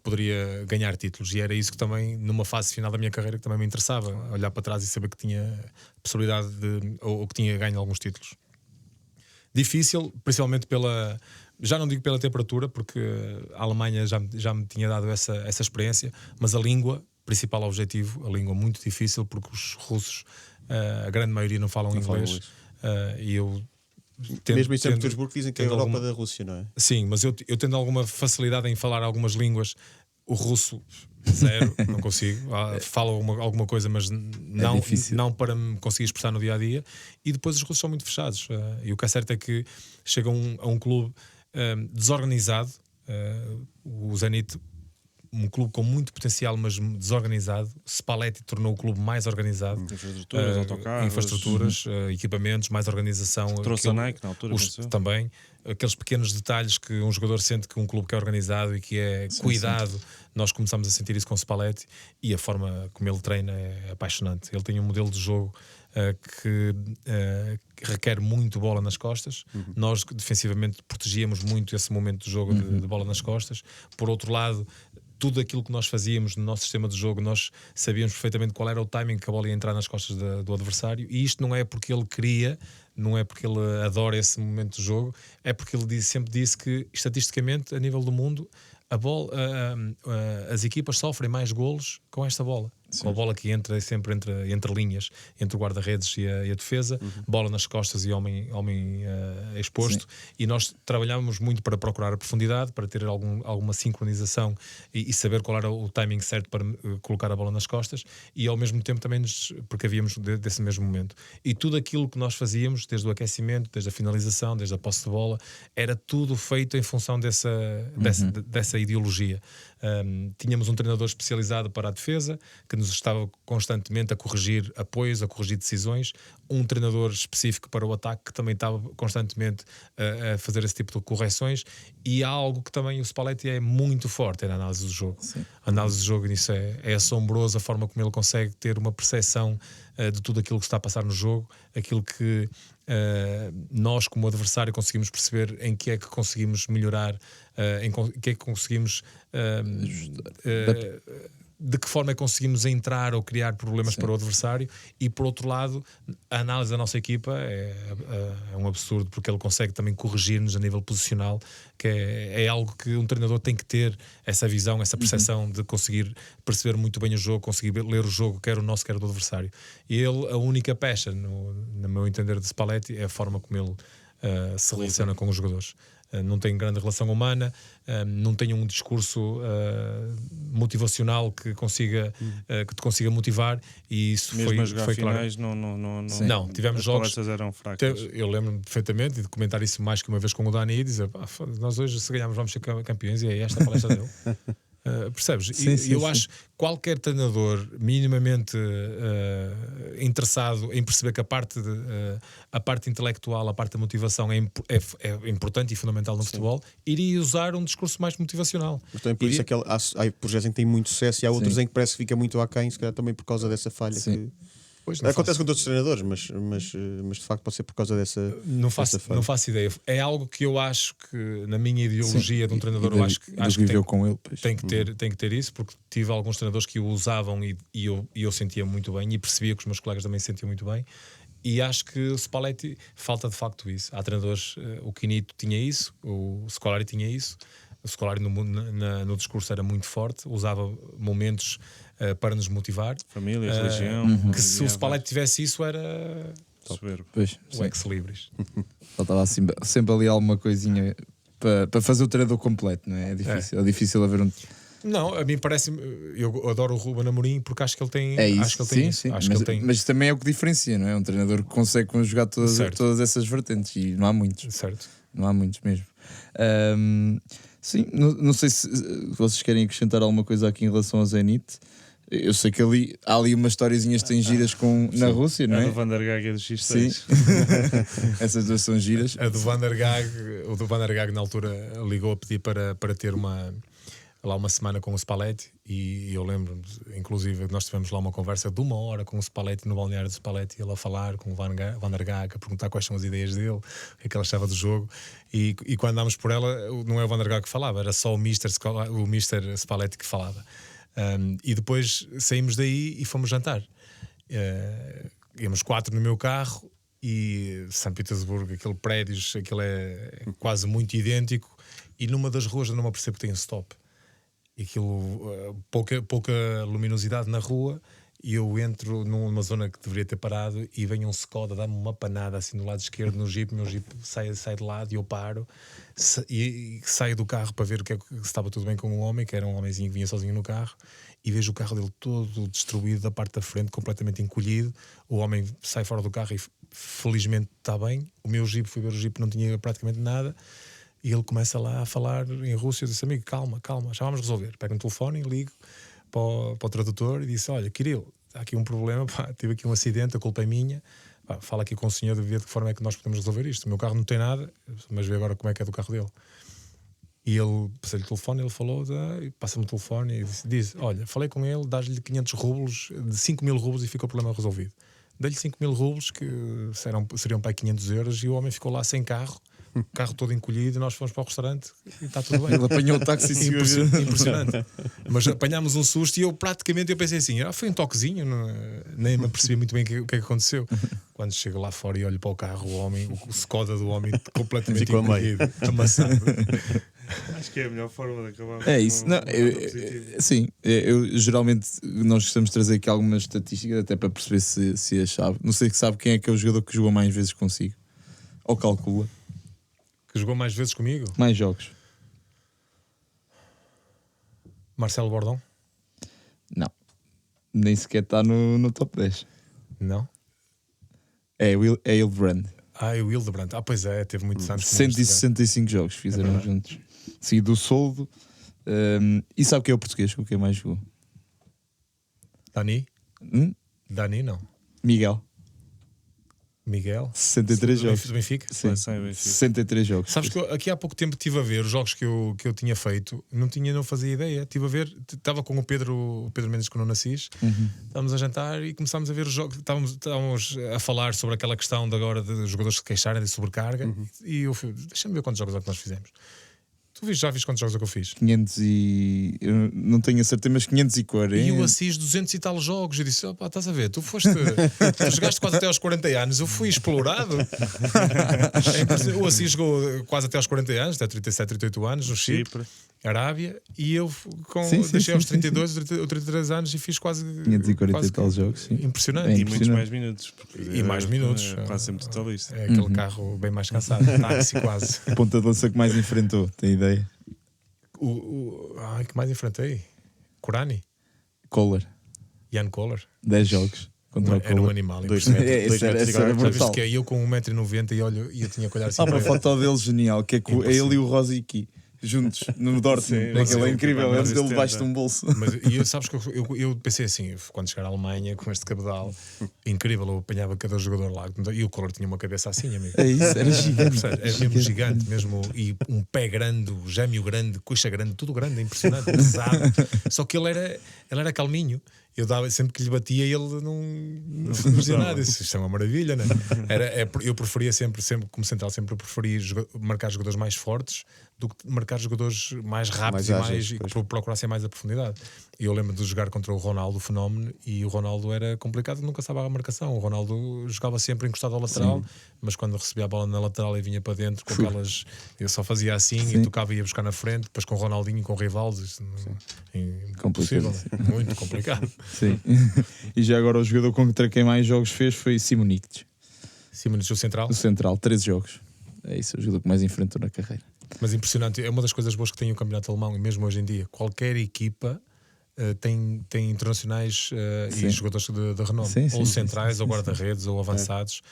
D: poderia ganhar títulos, e era isso que também, numa fase final da minha carreira, que também me interessava, olhar para trás e saber que tinha possibilidade ou que tinha ganho alguns títulos. Difícil, principalmente já não digo pela temperatura, porque a Alemanha já me tinha dado essa experiência, mas a língua, principal objetivo, a língua muito difícil, porque os russos, a grande maioria não falam inglês. E eu
E: mesmo em São Petersburgo dizem que é a Europa da Rússia, não é?
D: Sim, mas eu tendo alguma facilidade em falar algumas línguas, O russo, zero, não consigo. Falo alguma coisa, mas não para me conseguir expressar no dia a dia. E depois os russos são muito fechados. E o que é certo é que chegam a um clube desorganizado. O Zenit, um clube com muito potencial, mas desorganizado. Spalletti tornou o clube mais organizado.
C: Infraestruturas, autocarros,
D: infraestruturas, equipamentos, mais organização.
C: Trouxe a Nike na altura.
D: Também. Aqueles pequenos detalhes que um jogador sente que um clube que é organizado e que é cuidado, nós começamos a sentir isso com o Spalletti, e a forma como ele treina é apaixonante. Ele tem um modelo de jogo que requer muito bola nas costas. Nós defensivamente protegíamos muito esse momento de jogo de bola nas costas. Por outro lado, tudo aquilo que nós fazíamos no nosso sistema de jogo, nós sabíamos perfeitamente qual era o timing que a bola ia entrar nas costas do adversário, e isto não é porque ele queria, não é porque ele adora esse momento de jogo, é porque ele sempre disse que, estatisticamente, a nível do mundo, as equipas sofrem mais golos com esta bola. Com a bola que entra sempre entre linhas, entre o guarda-redes e a defesa, bola nas costas e homem exposto. E nós trabalhávamos muito para procurar a profundidade, para ter alguma sincronização e saber qual era o timing certo para colocar a bola nas costas, e ao mesmo tempo também nos precavíamos desse mesmo momento. E tudo aquilo que nós fazíamos, desde o aquecimento, desde a finalização, desde a posse de bola, era tudo feito em função dessa ideologia. Tínhamos um treinador especializado para a defesa, que nos estava constantemente a corrigir apoios, a corrigir decisões. Um treinador específico para o ataque, que também estava constantemente a fazer esse tipo de correções. E há algo que também o Spalletti é muito forte, é na análise do jogo. A análise do jogo, nisso é assombroso, a forma como ele consegue ter uma percepção de tudo aquilo que está a passar no jogo, aquilo que nós como adversário conseguimos perceber em que é que conseguimos melhorar, em que é que conseguimos de que forma é que conseguimos entrar ou criar problemas para o adversário. E por outro lado, a análise da nossa equipa é um absurdo, porque ele consegue também corrigir-nos a nível posicional, que é algo que um treinador tem que ter, essa visão, essa percepção de conseguir perceber muito bem o jogo, conseguir ler o jogo, quer o nosso, quer o do adversário. E ele, a única pecha, no meu entender, de Spalletti, é a forma como ele se relaciona com os jogadores. Não tem grande relação humana, não tem um discurso motivacional que te consiga motivar, e isso
C: mesmo a jogar
D: foi
C: finais,
D: claro.
C: Não,
D: tivemos
C: as
D: jogos.
C: palestras eram fracas.
D: Eu lembro-me perfeitamente de comentar isso mais que uma vez com o Dani, e dizer: nós hoje, se ganharmos, vamos ser campeões, e é esta a palestra dele. Percebes? Eu acho que qualquer treinador minimamente interessado em perceber que a parte intelectual, a parte da motivação é importante e fundamental no futebol, iria usar um discurso mais motivacional.
E: Mas também por isso é que há projetos em que têm muito sucesso, e há outros em que parece que fica muito aquém, se calhar também por causa dessa falha. Acontece com todos os treinadores, mas de facto pode ser por causa dessa falha.
D: Não faço ideia. É algo que eu acho que, na minha ideologia de um treinador, eu acho que tem que ter isso, porque tive alguns treinadores que o usavam e eu sentia muito bem, e percebia que os meus colegas também sentiam muito bem. E acho que o Spalletti falta de facto isso. Há treinadores, o Quinito tinha isso, o Scolari tinha isso. O Scolari no discurso era muito forte, usava momentos para nos motivar.
C: Família, religião.
D: Que se o Spalletti tivesse isso, era o ex-libris.
B: Faltava sempre ali alguma coisinha para fazer o treinador completo, não é? É difícil haver um.
D: Não, a mim parece-me. Eu adoro o Ruben Amorim, porque acho que ele tem.
B: É isso,
D: acho que ele tem
B: sim.
D: Acho
B: mas,
D: que ele tem...
B: mas também é o que diferencia, não é? Um treinador que consegue conjugar todas essas vertentes, e não há muitos.
D: Certo.
B: Não há muitos mesmo. Sim, não sei se vocês querem acrescentar alguma coisa aqui em relação ao Zenit. Eu sei que há ali umas historiezinhas que têm giras na Rússia, não é?
C: A do Van der Gaag e do X6.
B: Sim. Essas duas são giras.
D: O do Van der Gaag na altura ligou a pedir para ter uma semana com o Spalletti, e eu lembro-me, inclusive, nós tivemos lá uma conversa de 1 hora com o Spalletti, no balneário do Spalletti, ele a falar com o Van der Gaag, a perguntar quais são as ideias dele, o que é que ele achava do jogo, e quando andámos por ela, não é o Van der Gaag que falava, era só o Mr. Spalletti que falava. E depois saímos daí e fomos jantar. Íamos 4 no meu carro, e São Petersburgo, aquele prédios, aquilo é quase muito idêntico, e numa das ruas eu não me apercebo que tem um stop. E aquilo, pouca luminosidade na rua, e eu entro numa zona que deveria ter parado e vem um Skoda, dá-me uma panada assim do lado esquerdo no Jeep, o meu Jeep sai de lado e eu paro e saio do carro para ver se estava tudo bem com o homem, que era um homenzinho que vinha sozinho no carro, e vejo o carro dele todo destruído da parte da frente, completamente encolhido. O homem sai fora do carro e felizmente está bem. O meu Jeep, fui ver o Jeep, não tinha praticamente nada. E ele começa lá a falar em russo. Eu disse: amigo, calma, já vamos resolver. Pego um telefone e ligo para o tradutor e disse: olha, Kirill, há aqui um problema, pá, tive aqui um acidente, a culpa é minha. Pá, fala aqui com o senhor de ver de que forma é que nós podemos resolver isto. O meu carro não tem nada, mas vê agora como é que é do carro dele. E ele, passei-lhe o telefone, ele falou, passa-me o telefone e diz: olha, falei com ele, dás-lhe 500 rublos, de 5.000 rublos e fica o problema resolvido. Dei-lhe 5.000 rublos, que seriam para aí 500 euros, e o homem ficou lá sem carro, carro todo encolhido, e nós fomos para o restaurante e está tudo bem.
B: Ele apanhou o táxi e
D: Impressionante. Mas apanhámos um susto e eu pensei assim: foi um toquezinho, nem me apercebi muito bem o que é que aconteceu. Quando chego lá fora e olho para o carro, o Skoda do homem completamente encolhido, amassado.
C: Acho que é a melhor forma de acabar.
B: É isso. Não, sim, eu geralmente nós gostamos de trazer aqui algumas estatísticas até para perceber se a chave. Não sei que sabe quem é que é o jogador que jogou mais vezes consigo. Ou calcula.
D: Que jogou mais vezes comigo?
B: Mais jogos.
D: Marcelo Bordão?
B: Não. Nem sequer está no top 10.
D: Não.
B: É Hildebrand.
D: O Hildebrand. Pois é, teve muitos anos.
B: 165 jogos fizeram juntos. Seguido do Soldo. E sabe quem é o português com quem mais jogou?
D: Dani? Dani não.
B: Miguel. 63 jogos.
D: Do Benfica?
B: Sim. 63 jogos.
D: Sabes que aqui há pouco tempo estive a ver os jogos que eu tinha feito, não fazia ideia. Estive a ver, estava com o Pedro Mendes com o Nuno Assis, estávamos a jantar e começámos a ver os jogos. Estávamos a falar sobre aquela questão de agora de jogadores se queixarem de sobrecarga, e eu fui, deixa-me ver quantos jogos é que nós fizemos. Tu já viste quantos jogos é que eu fiz?
B: 500 e... Eu não tenho a certeza, mas 540.
D: E eu Assis 200 e tal jogos. Eu disse: opá, estás a ver, tu jogaste quase até aos 40 anos, eu fui explorado. O Assis jogou quase até aos 40 anos, até 37, 38 anos, no Chipre, Arábia, e eu deixei aos 32 ou 33 anos e fiz quase
B: 540 e tal jogos. Sim.
D: Impressionante.
C: E muitos mais minutos.
D: E mais minutos.
C: Quase sempre totalista.
D: É aquele carro bem mais cansado, táxi quase.
B: Ponta de lança que mais enfrentou, tem ideia?
D: Que mais enfrentei? Corani?
B: Kohler.
D: Jan Kohler.
B: 10 jogos. Contra o
D: Era um
B: Kohler.
D: animal.
B: Esse era brutal.
D: Que eu com 1,90m e eu tinha que olhar assim.
B: Há uma foto dele genial, que é ele e o Rosicky juntos no Dortmund. Aquele é incrível, antes dele debaixo de um bolso.
D: Mas sabes que eu pensei assim, quando chegar à Alemanha com este cabedal, incrível, eu apanhava cada jogador lá, e o Kohler tinha uma cabeça assim, amigo.
B: É isso, era gigante.
D: É mesmo gigante, mesmo, e um pé grande, gêmeo grande, coxa grande, tudo grande, impressionante, pesado. Só que ele era calminho. Eu dava, sempre que lhe batia, ele não dizia nada. Isto é uma maravilha, não é? Eu preferia sempre, como central, sempre preferi marcar jogadores mais fortes do que marcar jogadores mais rápidos e que procurassem mais a profundidade. E eu lembro de jogar contra o Ronaldo, o fenómeno, e o Ronaldo era complicado, nunca sabia a marcação. O Ronaldo jogava sempre encostado ao lateral, mas quando recebia a bola na lateral e vinha para dentro com aquelas. Eu só fazia assim e tocava e ia buscar na frente, depois com o Ronaldinho e com o Rivaldo. Impossível, muito complicado.
B: Sim. E já agora o jogador contra quem mais jogos fez foi Simonic.
D: Simonic, o central?
B: O central, 13 jogos. É isso, o jogador que mais enfrentou na carreira.
D: Mas impressionante, é uma das coisas boas que tem o campeonato alemão, e mesmo hoje em dia, qualquer equipa tem internacionais e jogadores de renome, ou centrais, ou guarda-redes, ou avançados.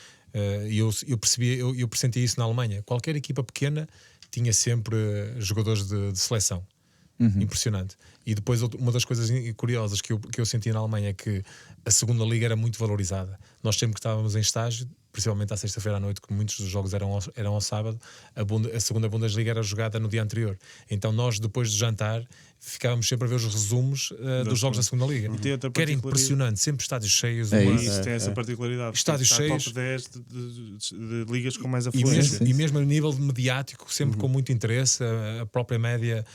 D: E eu pressenti isso na Alemanha. Qualquer equipa pequena tinha sempre jogadores de seleção. Impressionante. E depois uma das coisas curiosas que eu senti na Alemanha é que a segunda liga era muito valorizada. Nós sempre que estávamos em estágio, principalmente à sexta-feira à noite, que muitos dos jogos eram ao sábado, a segunda Bundesliga era jogada no dia anterior. Então nós, depois de jantar, ficávamos sempre a ver os resumos dos jogos da segunda liga. Que era impressionante, sempre estádios cheios.
C: Isso tem essa particularidade.
D: Estádios cheios.
C: Top 10 de ligas com mais afluência.
D: E mesmo a nível mediático, sempre com muito interesse. A própria média,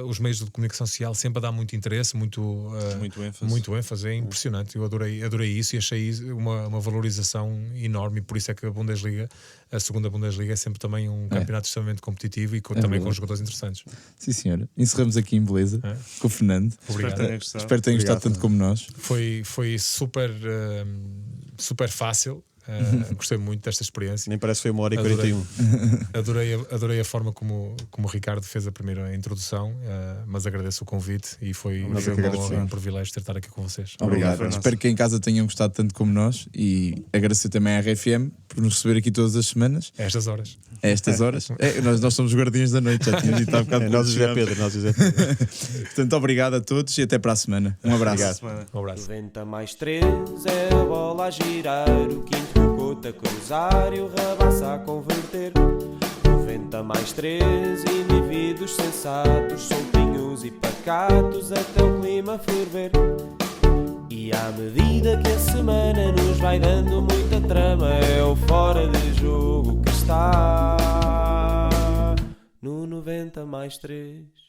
D: os meios de comunicação social sempre a dar muito interesse, muito ênfase. É impressionante. Eu adorei isso e achei uma valorização enorme enorme, e por isso é que a segunda Bundesliga é sempre também um campeonato extremamente competitivo e também com jogadores interessantes.
B: Sim, senhora. Encerramos aqui em beleza com o Fernando.
C: Espero que tenham gostado.
B: Espero que tenham gostado tanto como nós.
D: Foi super, super fácil. Gostei muito desta experiência.
E: Nem parece que foi 1h41.
D: Adorei a forma como o Ricardo fez a primeira introdução, mas agradeço o convite e foi um privilégio estar aqui com vocês.
B: Obrigado. Espero que em casa tenham gostado tanto como nós e agradecer também à RFM por nos receber aqui todas as semanas.
D: A estas horas.
B: A estas horas. Nós somos os guardiões da noite, já tínhamos dito há bocado.
E: Nós e José Pedro.
B: Portanto, obrigado a todos e até para a semana. Um abraço.
D: Um abraço.
A: 90 mais 3 é a bola a girar, o quinto o Couto a cruzar e o Rabassa a converter. 90 mais 3, indivíduos sensatos, soltinhos e pacatos até o clima ferver. E à medida que a semana nos vai dando muita trama, é o fora de jogo que está no 90 mais 3.